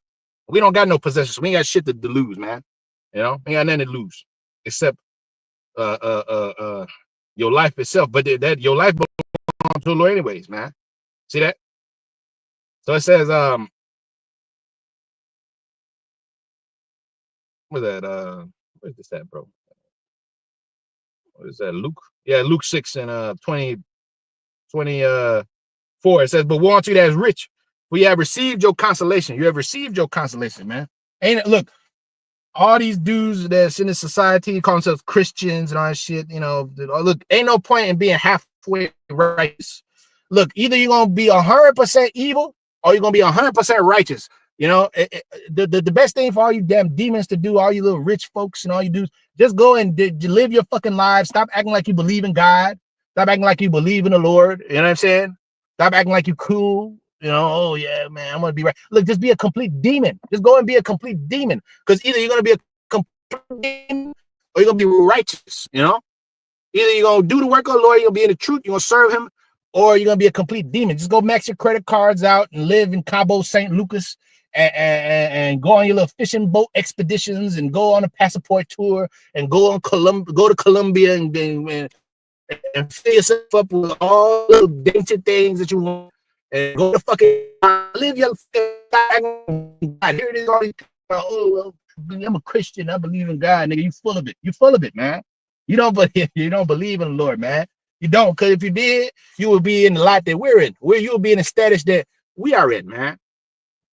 We don't got no possessions. We ain't got shit to lose, man. You know, we ain't got nothing to lose except your life itself. But that your life belongs to the Lord anyways, man. See that? So it says, what is that? What is this at, bro? What is that? Luke? Yeah, Luke 6 and 24. It says, but woe unto you that is rich, for you have received your consolation. You have received your consolation, man. Ain't it? Look, all these dudes that's in the society call themselves Christians and all that shit, you know, look, ain't no point in being halfway righteous. Look, either you're going to be 100% evil or you're going to be 100% righteous. You know, the best thing for all you damn demons to do, all you little rich folks and all you do, just go and live your fucking lives. Stop acting like you believe in God. Stop acting like you believe in the Lord. You know what I'm saying? Stop acting like you cool. You know, oh yeah, man, I'm gonna be right. Look, just be a complete demon. Just go and be a complete demon. Because either you're gonna be a complete demon or you're gonna be righteous, you know? Either you're gonna do the work of the Lord, you're gonna be in the truth, you're gonna serve him, or you're gonna be a complete demon. Just go max your credit cards out and live in Cabo St. Lucas and go on your little fishing boat expeditions and go on a passport tour and go to Colombia and fill yourself up with all the dainty things that you want and go to fucking live your God. Here it is, all these oh, I'm a Christian, I believe in God, nigga. You full of it. You full of it, man. You don't believe in the Lord, man. You don't, because if you did, you would be in the lot that we're in. You'll be in the status that we are in, man.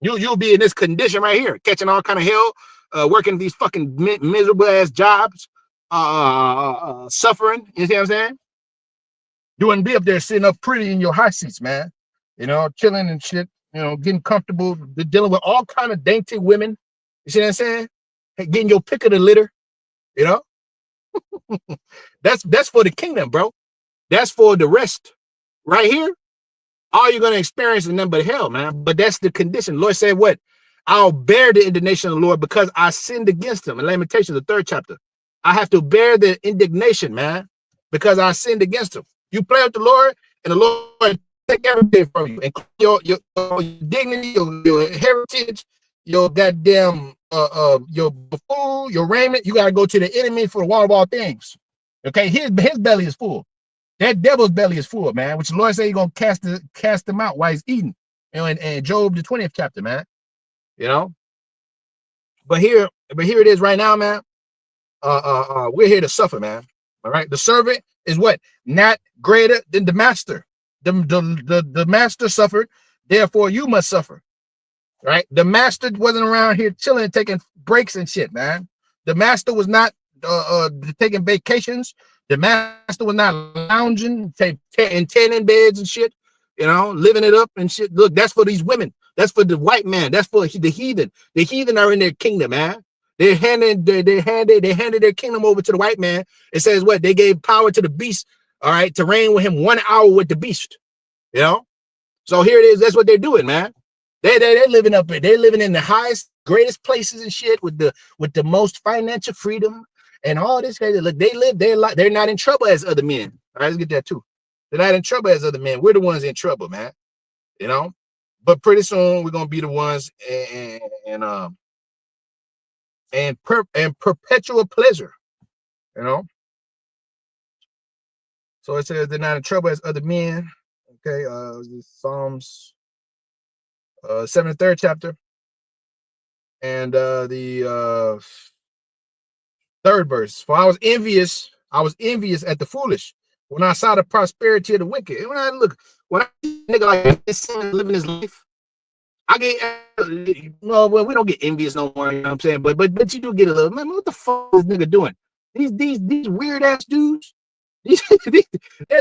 You'll be in this condition right here, catching all kind of hell, working these fucking miserable ass jobs, suffering. You see what I'm saying? You wouldn't be up there sitting up pretty in your high seats, man. You know, chilling and shit. You know, getting comfortable, dealing with all kind of dainty women. You see what I'm saying? Getting your pick of the litter. You know, that's for the kingdom, bro. That's for the rest. Right here, all you're gonna experience is nothing but hell, man. But that's the condition. Lord said, "What? I'll bear the indignation of the Lord because I sinned against him." In Lamentations, the 3rd chapter, I have to bear the indignation, man, because I sinned against him. You play with the Lord, and the Lord take everything from you, and your dignity, your heritage, your goddamn your food, your raiment. You gotta go to the enemy for the water of all things. Okay, his belly is full. That devil's belly is full, man. Which the Lord said he's gonna cast him out while he's eating. And Job the 20th chapter, man. You know. But here it is right now, man. We're here to suffer, man. All right. The servant is what? Not greater than the master. The master suffered, therefore you must suffer. Right? The master wasn't around here chilling, taking breaks and shit, man. The master was not taking vacations. The master was not lounging in tanning beds and shit, you know, living it up and shit. Look, that's for these women. That's for the white man. That's for the heathen. The heathen are in their kingdom, man. They handed their kingdom over to the white man. It says what? They gave power to the beast, all right, to reign with him 1 hour with the beast. You know? So here it is. That's what they're doing, man. They're living up. They're living in the highest, greatest places and shit with the most financial freedom and all this. Look, they live their life. They're not in trouble as other men. All right, let's get that too. They're not in trouble as other men. We're the ones in trouble, man. You know. But pretty soon we're gonna be the ones and perpetual pleasure. You know. So it says they're not in trouble as other men. Okay. Psalms 73rd chapter. And the 3rd verse. For I was envious at the foolish when I saw the prosperity of the wicked. And when I nigga like this living his life, I get well, we don't get envious no more, you know what I'm saying? But you do get a little, man, what the fuck is this nigga doing? These weird ass dudes, they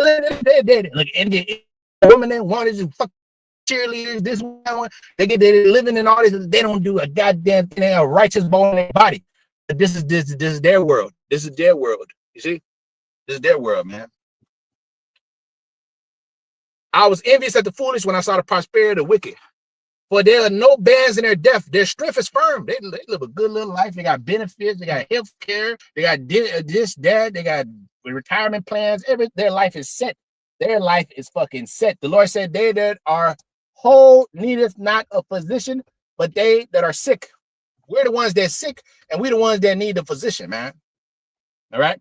look, and the women that wanted to fuck cheerleaders, this one, they're living in all this. They don't do a goddamn thing. They have a righteous bone in their body. But this is their world. This is their world. You see, this is their world, man. I was envious at the foolish when I saw the prosperity of the wicked. For there are no bands in their death. Their strength is firm. They live a good little life. They got benefits. They got health care. They got this, that. They got retirement plans. Their life is set. Their life is fucking set. The Lord said, they that are whole needeth not a physician, but they that are sick. We're the ones that are sick, and we're the ones that need the physician, man. All right?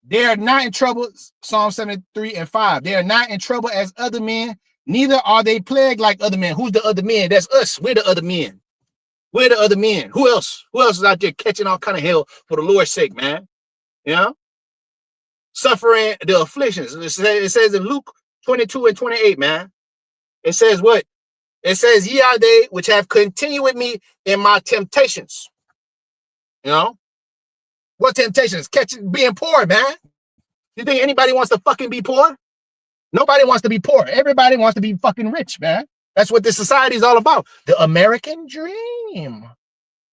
They are not in trouble, Psalm 73 and 5. They are not in trouble as other men, neither are they plagued like other men. Who's the other men? That's us. We're the other men. We're the other men. Who else? Who else is out there catching all kind of hell for the Lord's sake, man? You know? Suffering the afflictions. It says in Luke 22 and 28, man. It says what? It says, ye are they which have continued with me in my temptations. You know? What temptations? Being poor, man. You think anybody wants to fucking be poor? Nobody wants to be poor. Everybody wants to be fucking rich, man. That's what this society is all about. The American dream.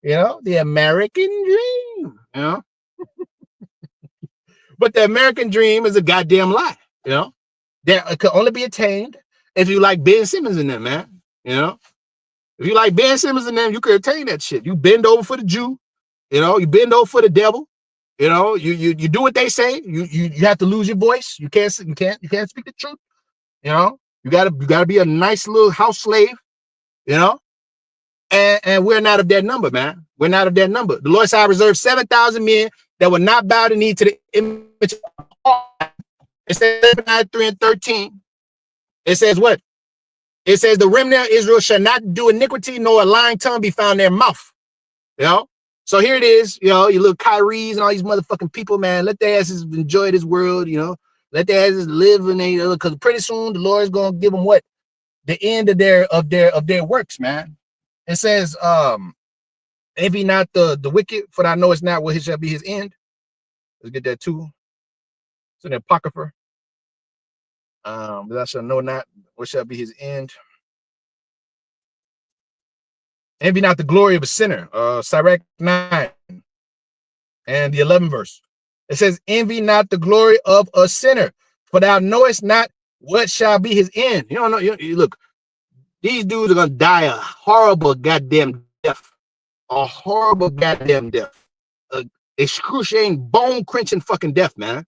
You know? The American dream. You know? But the American dream is a goddamn lie. You know? That it could only be attained if you like Ben Simmons in them, man. You know, if you like Ben Simmons in them, you can attain that shit. You bend over for the Jew, you know, you bend over for the devil. You know, you do what they say. You have to lose your voice. You can't speak the truth. You know, you gotta be a nice little house slave. You know, and we're not of that number, man. We're not of that number. The Lord said, I reserved 7,000 men that will not bow the knee to the image of God. It says 3 and 13. It says what? It says the remnant of Israel shall not do iniquity, nor a lying tongue be found in their mouth. You know. So here it is, you know, you little Kyries and all these motherfucking people, man. Let their asses enjoy this world, you know. Let their asses live in a, because pretty soon the Lord is gonna give them what? The end of their works, man. It says, envy not the wicked, for I know it's not what shall be his end. Let's get that too. It's in the Apocrypha. But I shall know not what shall be his end. Envy not the glory of a sinner. Sirach 9 and the 11th verse. It says, envy not the glory of a sinner, for thou knowest not what shall be his end. You don't know. You look, these dudes are gonna die a horrible goddamn death. A horrible goddamn death. Excruciating, bone-crunching fucking death, man.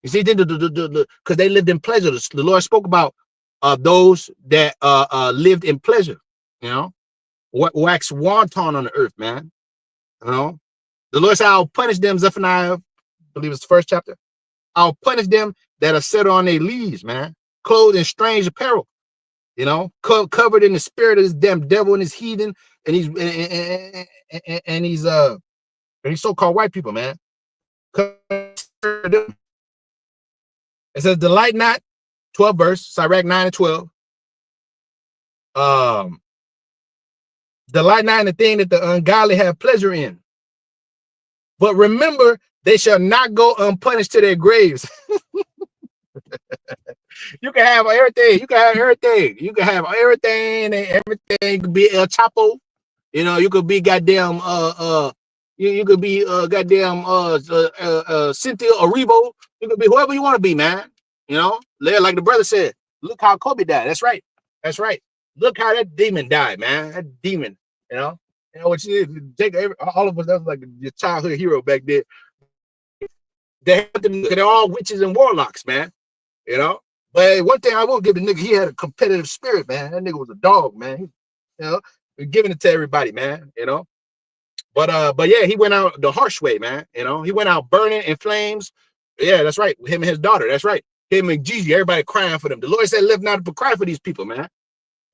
You see, because they lived in pleasure. The Lord spoke about those that lived in pleasure, you know. What wax wanton on the earth, man. You know, the Lord said, I'll punish them, Zephaniah, I believe it's the first chapter. I'll punish them that are set on their leaves, man, clothed in strange apparel, you know, covered in the spirit of this damn devil and his heathen, and these so-called white people, man. It says, delight not, 12th verse, Sirach 9 and 12. Delight not in the thing that the ungodly have pleasure in. But remember, they shall not go unpunished to their graves. You can have everything. You can have everything. You can have everything, and everything could be El Chapo. You know, you could be goddamn you could be goddamn Cynthia Erivo. You could be whoever you want to be, man. You know, like the brother said, look how Kobe died. That's right. That's right. Look how that demon died, man. That demon, you know what you take all of us, that was like your childhood hero back there. They're all witches and warlocks, man. You know, but one thing I will give the nigga, he had a competitive spirit, man. That nigga was a dog, man. You know, giving it to everybody, man. You know, but yeah, he went out the harsh way, man. You know, he went out burning in flames. Yeah, that's right. Him and his daughter. That's right. Him and Gigi, everybody crying for them. The Lord said, "Live not to cry for these people, man."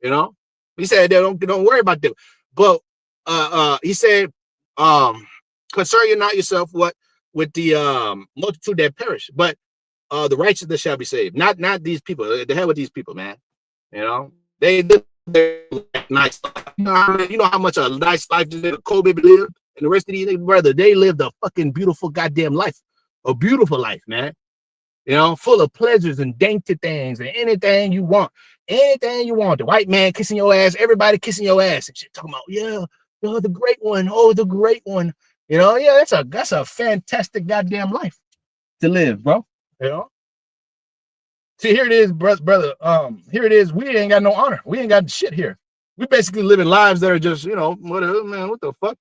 You know, he said, "Don't worry about them." But he said, "Concern you not yourself with the multitude that perish, but the righteous that shall be saved." Not these people. The hell with these people, man. You know, they live their nice life. You know how much a nice life Kobe lived, and the rest of these brother, they lived a fucking beautiful goddamn life, a beautiful life, man. You know, full of pleasures and dainty things and anything you want. Anything you want. The white man kissing your ass, everybody kissing your ass and shit. Talking about, yeah, oh, the great one. Oh, the great one. You know, yeah, that's a fantastic goddamn life to live, bro. You know. See, here it is, brother. Here it is. We ain't got no honor. We ain't got shit here. We basically living lives that are just, you know, whatever, man. What the fuck?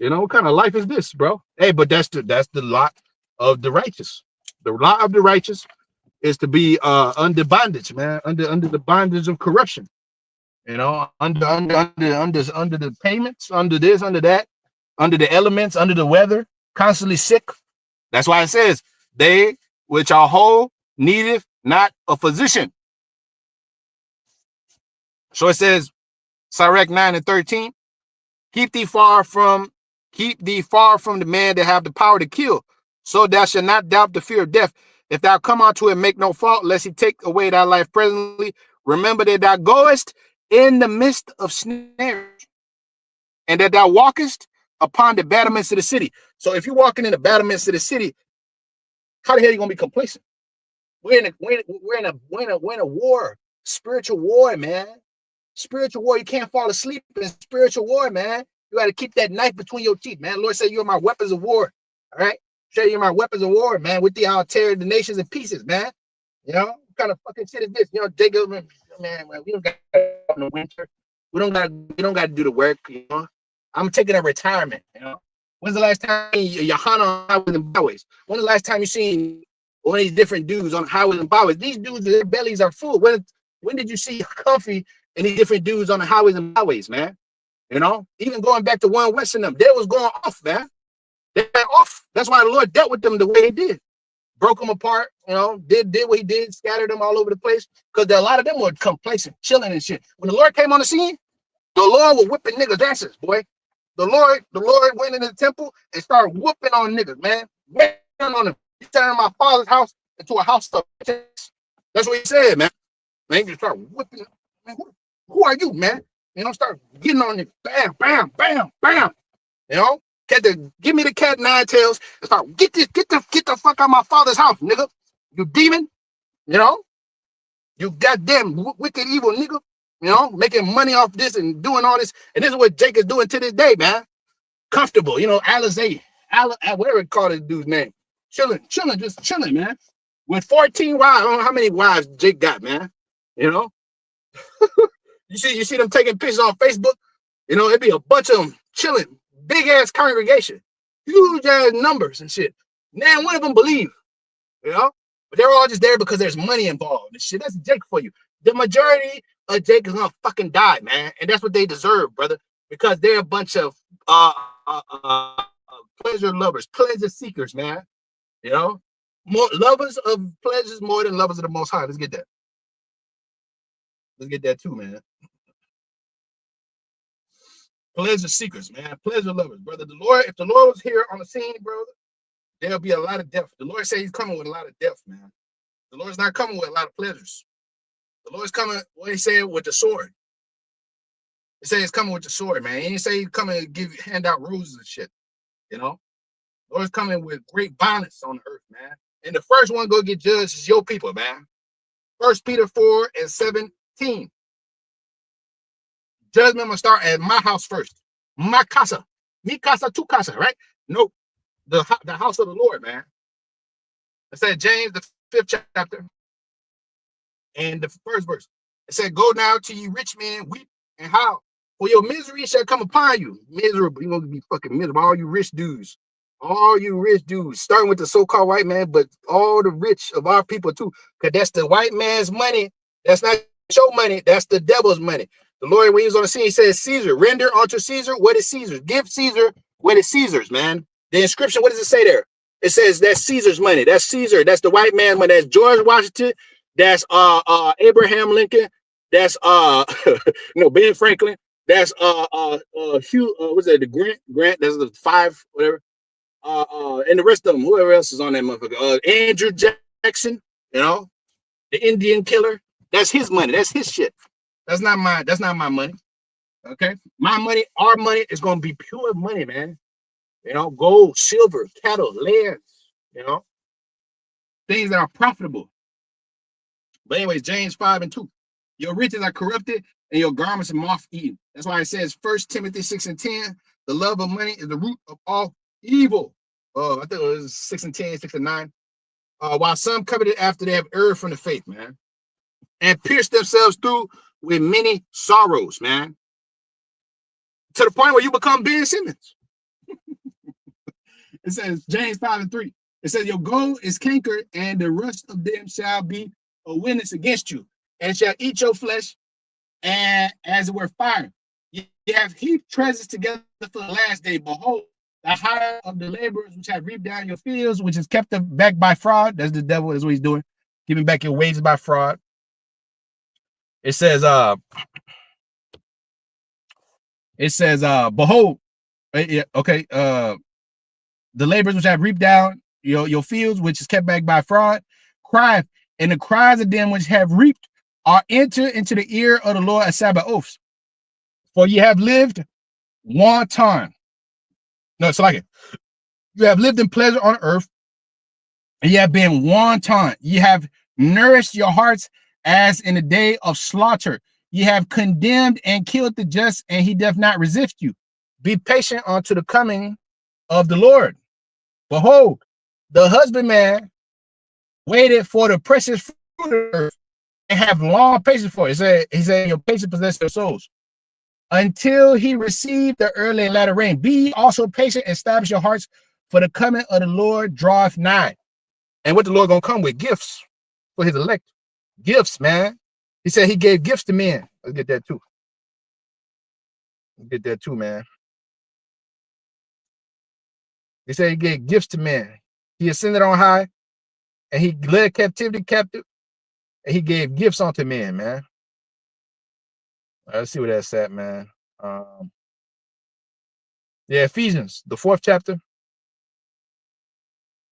You know, what kind of life is this, bro? Hey, but that's the lot of the righteous. The lot of the righteous is to be under bondage, man, under the bondage of corruption. You know, under the payments, under this, under that, under the elements, under the weather, constantly sick. That's why it says, they which are whole needeth not a physician. So it says, Sirach 9 and 13, keep thee far from the man that have the power to kill, so thou shalt not doubt the fear of death. If thou come unto him, make no fault, lest he take away thy life presently. Remember that thou goest in the midst of snares, and that thou walkest upon the battlements of the city. So if you're walking in the battlements of the city, how the hell are you gonna be complacent? We're in a war, spiritual war, man. Spiritual war. You can't fall asleep in spiritual war, man. You got to keep that knife between your teeth, man. Lord said, "You are my weapons of war." All right, say you're my weapons of war, man. With thee, I'll tear the nations in pieces, man. You know, what kind of fucking shit is this? You know, Jacob, man, we don't got in the winter. We don't got to do the work, you know. I'm taking a retirement, you know. When's the last time your Hana on highways and byways? When's the last time you seen one of these different dudes on highways and byways? These dudes, their bellies are full. When did you see Comfy and these different dudes on the highways and byways, man? You know, even going back to One West and them, they was going off, man. They went off. That's why the Lord dealt with them the way he did. Broke them apart, you know, did what he did, scattered them all over the place. Because a lot of them were complacent, chilling and shit. When the Lord came on the scene, the Lord was whipping niggas' asses, boy. The Lord went into the temple and started whooping on niggas, man. Whooping on them. He turned my father's house into a house of that's what he said, man. Man, you start whipping. Man, who are you, man? You know, start getting on it. Bam, bam, bam, bam. You know, give me the cat 9 tails and start get the fuck out of my father's house, nigga. You demon, you know, you goddamn wicked evil nigga. You know, making money off this and doing all this. And this is what Jake is doing to this day, man. Comfortable, you know, Alizé, whatever it called this dude's name. Chilling, just chilling, man. With 14 wives. I don't know how many wives Jake got, man. You know? you see them taking pictures on Facebook. You know, it'd be a bunch of them chilling. Big ass congregation. Huge ass numbers and shit. Man, one of them believe. You know? But they're all just there because there's money involved and shit. That's Jake for you. The majority of Jake is gonna fucking die, man, and that's what they deserve, brother, because they're a bunch of pleasure lovers, pleasure seekers, man. You know, more lovers of pleasures more than lovers of the Most High. Let's get that. Let's get that too, man. Pleasure seekers, man, pleasure lovers, brother. If the Lord was here on the scene, brother, there'll be a lot of death. The Lord said He's coming with a lot of death, man. The Lord's not coming with a lot of pleasures. The Lord's coming, what he said, with the sword. He said he's coming with the sword, man. He didn't say he's coming to hand out roses and shit. You know? The Lord's coming with great violence on the earth, man. And the first one go get judged is your people, man. 1 Peter 4:17. Judgment must start at my house first. My casa. Mi casa, tu casa, right? No, the house of the Lord, man. It said James, the 5th chapter. And the first verse, it said, "Go now to you rich men, weep and howl, for your misery shall come upon you." Miserable, you're gonna be fucking miserable. All you rich dudes, starting with the so-called white man, but all the rich of our people too, because that's the white man's money. That's not your money. That's the devil's money. The Lord, when he was on the scene, he says, "Caesar, render unto Caesar what is Caesar's. Give Caesar what is Caesar's." Man, the inscription. What does it say there? It says that's Caesar's money. That's Caesar. That's the white man's money. That's George Washington. That's Abraham Lincoln. That's Ben Franklin. That's Hugh. What's that? The Grant. That's the 5, whatever. And the rest of them. Whoever else is on that motherfucker. Andrew Jackson. You know, the Indian killer. That's his money. That's his shit. That's not my money. Okay, my money, our money is gonna be pure money, man. You know, gold, silver, cattle, lands. You know, things that are profitable. But anyways, James 5:2. Your riches are corrupted and your garments are moth-eaten. That's why it says 1 Timothy 6:10, the love of money is the root of all evil. I think it was 6:10, 6:9. While some coveted after they have erred from the faith, man, and pierced themselves through with many sorrows, man. To the point where you become Ben Simmons. It says James 5:3. It says your gold is cankered, and the rust of them shall be a witness against you, and shall eat your flesh, and as it were fire. You have heaped treasures together for the last day. Behold, the hire of the laborers which have reaped down your fields, which is kept back by fraud. That's the devil. That's what he's doing, giving back your wages by fraud. It says, behold, okay, the laborers which have reaped down your fields, which is kept back by fraud, cry. And the cries of them which have reaped are entered into the ear of the Lord as Sabaoths. For ye have lived wanton. No, it's like it. You have lived in pleasure on earth, and ye have been wanton. Ye have nourished your hearts as in the day of slaughter. Ye have condemned and killed the just, and he doth not resist you. Be patient unto the coming of the Lord. Behold, the husbandman waited for the precious fruit of the earth, and have long patience for it. He said, your patience possess your souls. Until he received the early and latter rain. Be also patient, establish your hearts, for the coming of the Lord draweth nigh. And what the Lord gonna come with? Gifts for his elect. Gifts, man. He said he gave gifts to men. Let's get that too. Get that too, man. He said he gave gifts to men. He ascended on high, and he led captivity captive, and he gave gifts unto men, man. Let's see where that's at, man. Yeah, Ephesians, the 4th chapter,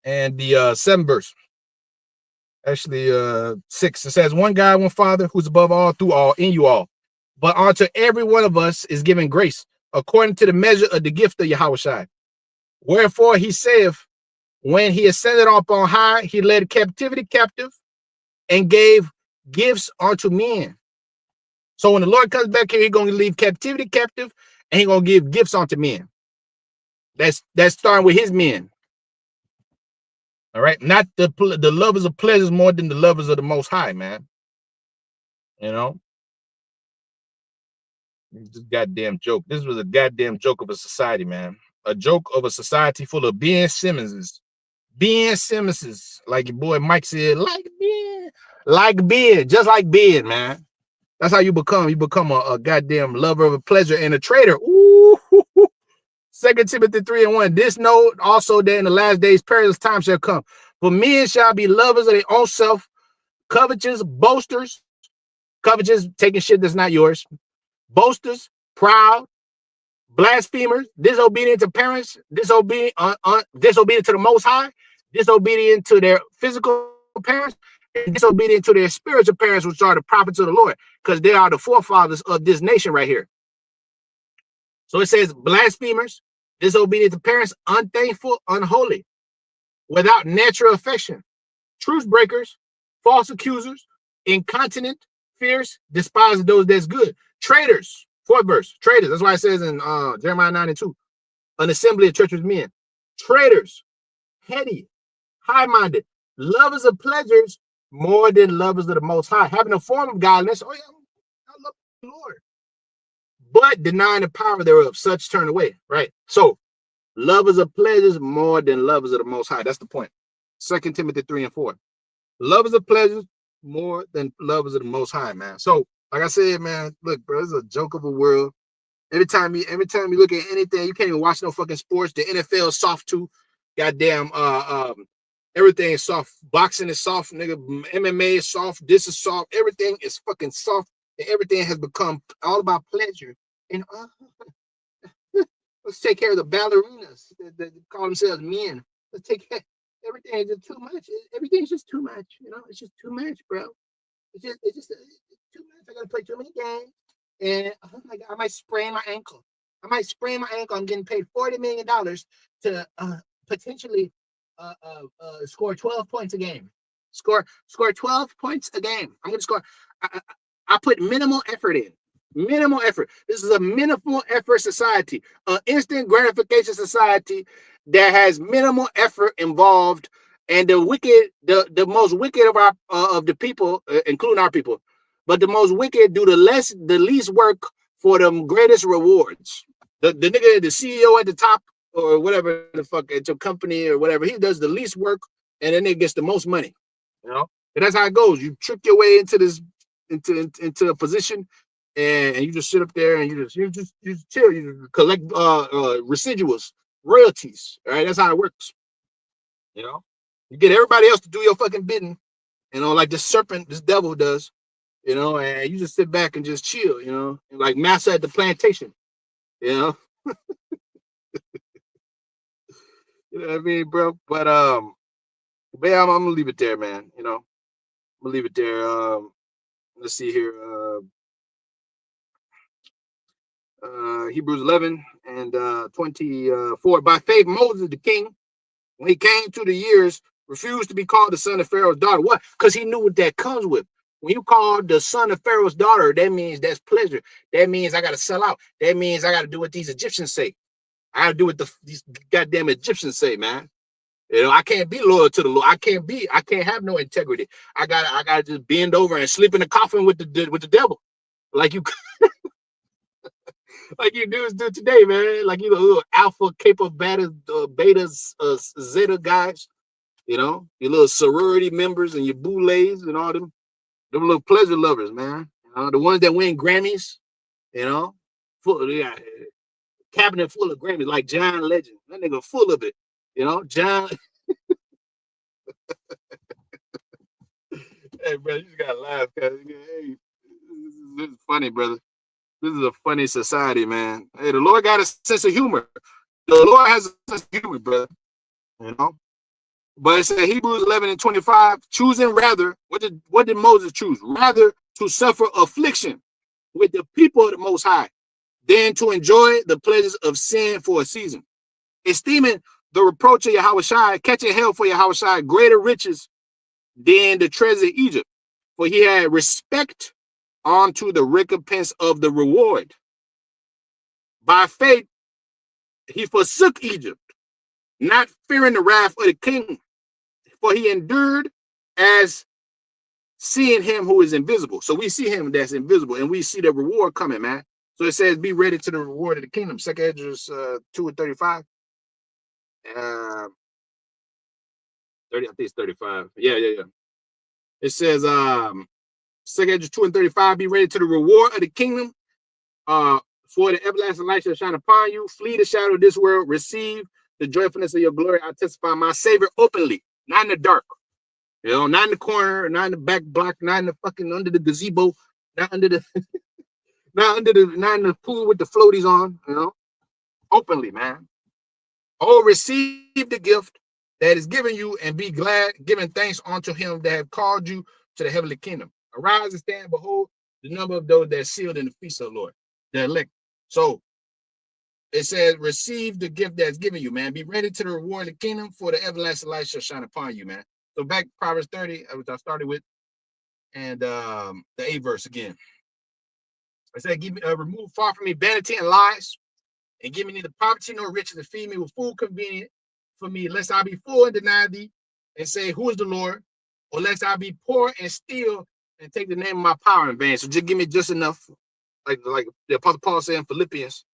and the 7th verse. Actually, 6. It says, one God, one Father, who's above all, through all, in you all. But unto every one of us is given grace, according to the measure of the gift of Yahushua. Wherefore he saith, when he ascended up on high, he led captivity captive and gave gifts unto men. So when the Lord comes back here, he's going to leave captivity captive, and he's going to give gifts unto men. That's starting with his men. All right, not the lovers of pleasures more than the lovers of the Most High, man. You know, this goddamn joke. This was a goddamn joke of a society, man. A joke of a society full of Ben Simmonses. Ben Simmonses, like your boy Mike said, like Ben, just like Ben, man. That's how you become. You become a goddamn lover of a pleasure and a traitor. Ooh. 2 Timothy 3:1. This note also that in the last days perilous times shall come. For men shall be lovers of their own self, covetous, boasters, covetous, taking shit that's not yours, boasters, proud, blasphemers, disobedient to parents, disobedient to the Most High, disobedient to their physical parents, and disobedient to their spiritual parents, which are the prophets of the Lord, because they are the forefathers of this nation right here. So it says blasphemers, disobedient to parents, unthankful, unholy, without natural affection, truce breakers, false accusers, incontinent, fierce, despise those that's good, traitors. 4th verse, traitors. That's why it says in Jeremiah 9:2, an assembly of treacherous men, traitors, heady, high-minded, lovers of pleasures more than lovers of the Most High, having a form of godliness. Oh yeah, I love the Lord, but denying the power thereof, such turn away. Right. So lovers of pleasures more than lovers of the Most High. That's the point. 2 Timothy 3:4. Lovers of pleasures more than lovers of the Most High, man. So, like I said, man, look, bro, it's a joke of a world. Every time you look at anything, you can't even watch no fucking sports. The NFL is soft too. Goddamn, everything is soft. Boxing is soft, nigga. MMA is soft. This is soft. Everything is fucking soft, and everything has become all about pleasure. And let's take care of the ballerinas that call themselves men. Let's take care. Everything is just too much. Everything's just too much. You know, it's just too much, bro. It's just too much. I gotta play too many games, and oh my god, I might sprain my ankle. I'm getting paid $40 million to potentially score 12 points a game. Score 12 points a game. I'm gonna score. I put minimal effort in. Minimal effort. This is a minimal effort society, an instant gratification society that has minimal effort involved, and the most wicked of our of the people, including our people, but the most wicked do the least work for the greatest rewards. The nigga, the CEO at the top or whatever the fuck at your company or whatever, he does the least work, and then it gets the most money. You know, and that's how it goes. You trick your way into this into a position. And you just sit up there and you just chill. You just collect residuals, royalties. All right, that's how it works. You know, you get everybody else to do your fucking bidding. You know, like this serpent, this devil does. You know, and you just sit back and just chill. You know, like massa at the plantation. You know, you know what I mean, bro. But yeah, I'm gonna leave it there, man. You know, I'm gonna leave it there. Let's see here. Hebrews 11 and 24. By faith, Moses, the king, when he came to the years, refused to be called the son of Pharaoh's daughter. What? Because he knew what that comes with. When you call the son of Pharaoh's daughter, that means that's pleasure. That means I got to sell out. That means I got to do what these Egyptians say. I got to do what these goddamn Egyptians say, man. You know, I can't be loyal to the Lord. I can't have no integrity. I gotta just bend over and sleep in the coffin with the devil, like you like you dudes do today, man. Like you know, little alpha, kappa, betas, zeta guys. You know, your little sorority members and your boulays and all them little pleasure lovers, man. The ones that win Grammys. You know, yeah, cabinet full of Grammys, like John Legend. That nigga full of it. You know, John. Hey, bro, you just gotta laugh, cause hey, this is funny, brother. This is a funny society, man. Hey, the Lord got a sense of humor. The Lord has a sense of humor, brother. You know. But it said Hebrews 11:25, choosing rather, what did Moses choose? Rather to suffer affliction with the people of the Most High than to enjoy the pleasures of sin for a season. Esteeming the reproach of Yahushua, catching hell for Yahushua, greater riches than the treasure of Egypt. For he had respect unto the recompense of the reward. By faith, he forsook Egypt, not fearing the wrath of the king, for he endured as seeing him who is invisible. So we see him that's invisible, and we see the reward coming, man. So it says, be ready to the reward of the kingdom. 2 Esdras 2:35. 30, I think it's 35. Yeah. It says, 2 Esdras 2:35, be ready to the reward of the kingdom. For the everlasting light shall shine upon you. Flee the shadow of this world. Receive the joyfulness of your glory. I testify my Savior openly, not in the dark. You know, not in the corner, not in the back block, not in the fucking under the gazebo, not under the not in the pool with the floaties on, you know, openly, man. Oh, receive the gift that is given you and be glad, giving thanks unto him that have called you to the heavenly kingdom. Arise and stand, behold, the number of those that are sealed in the feast of the Lord, the elect. So it says, receive the gift that's given you, man. Be ready to the reward of the kingdom, for the everlasting light shall shine upon you, man. So back Proverbs 30, which I started with, and the 8th verse again. It said, remove far from me vanity and lies, and give me neither poverty nor riches, and feed me with food convenient for me, lest I be full and deny thee, and say, who is the Lord? Or lest I be poor and steal and take the name of my power in vain. So just give me just enough, like the Apostle Paul said in Philippians.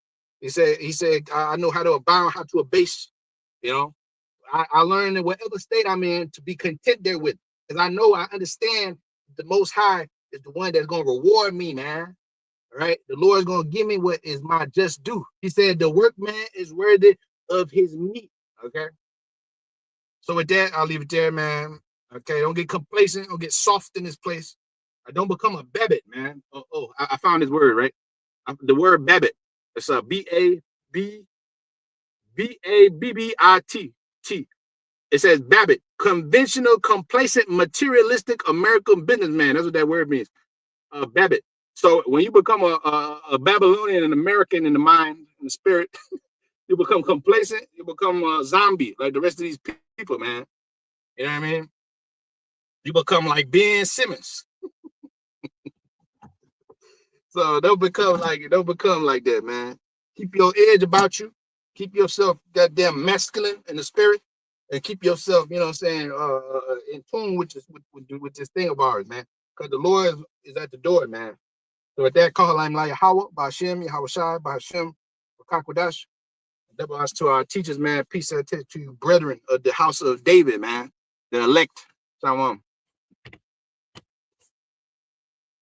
He said, I know how to abound, how to abase. You know, I learned in whatever state I'm in to be content therewith, because I understand the Most High is the one that's going to reward me, man. All right, the Lord is going to give me what is my just due. He said the workman is worthy of his meat. Okay, so with that, I'll leave it there, man. Okay, don't get complacent, don't get soft in this place. I don't become a babbit, man. I found this word, right? The word babbit. It's a Babbit. It says babbit, conventional, complacent, materialistic American businessman. That's what that word means. Babbit. So when you become a Babylonian and American in the mind and the spirit, you become complacent. You become a zombie like the rest of these people, man. You know what I mean? You become like Ben Simmons. So don't become like that, man. Keep your edge about you. Keep yourself goddamn masculine in the spirit, and keep yourself, you know what I'm saying, in tune with this thing of ours, man. Because the Lord is at the door, man. So with that, call I'm like Yahweh, Ba'Shem, Yahushai, Ba'Shem, Bakakwadash. Double us to our teachers, man. Peace and attention to you, brethren of the house of David, man. The elect. Shalom.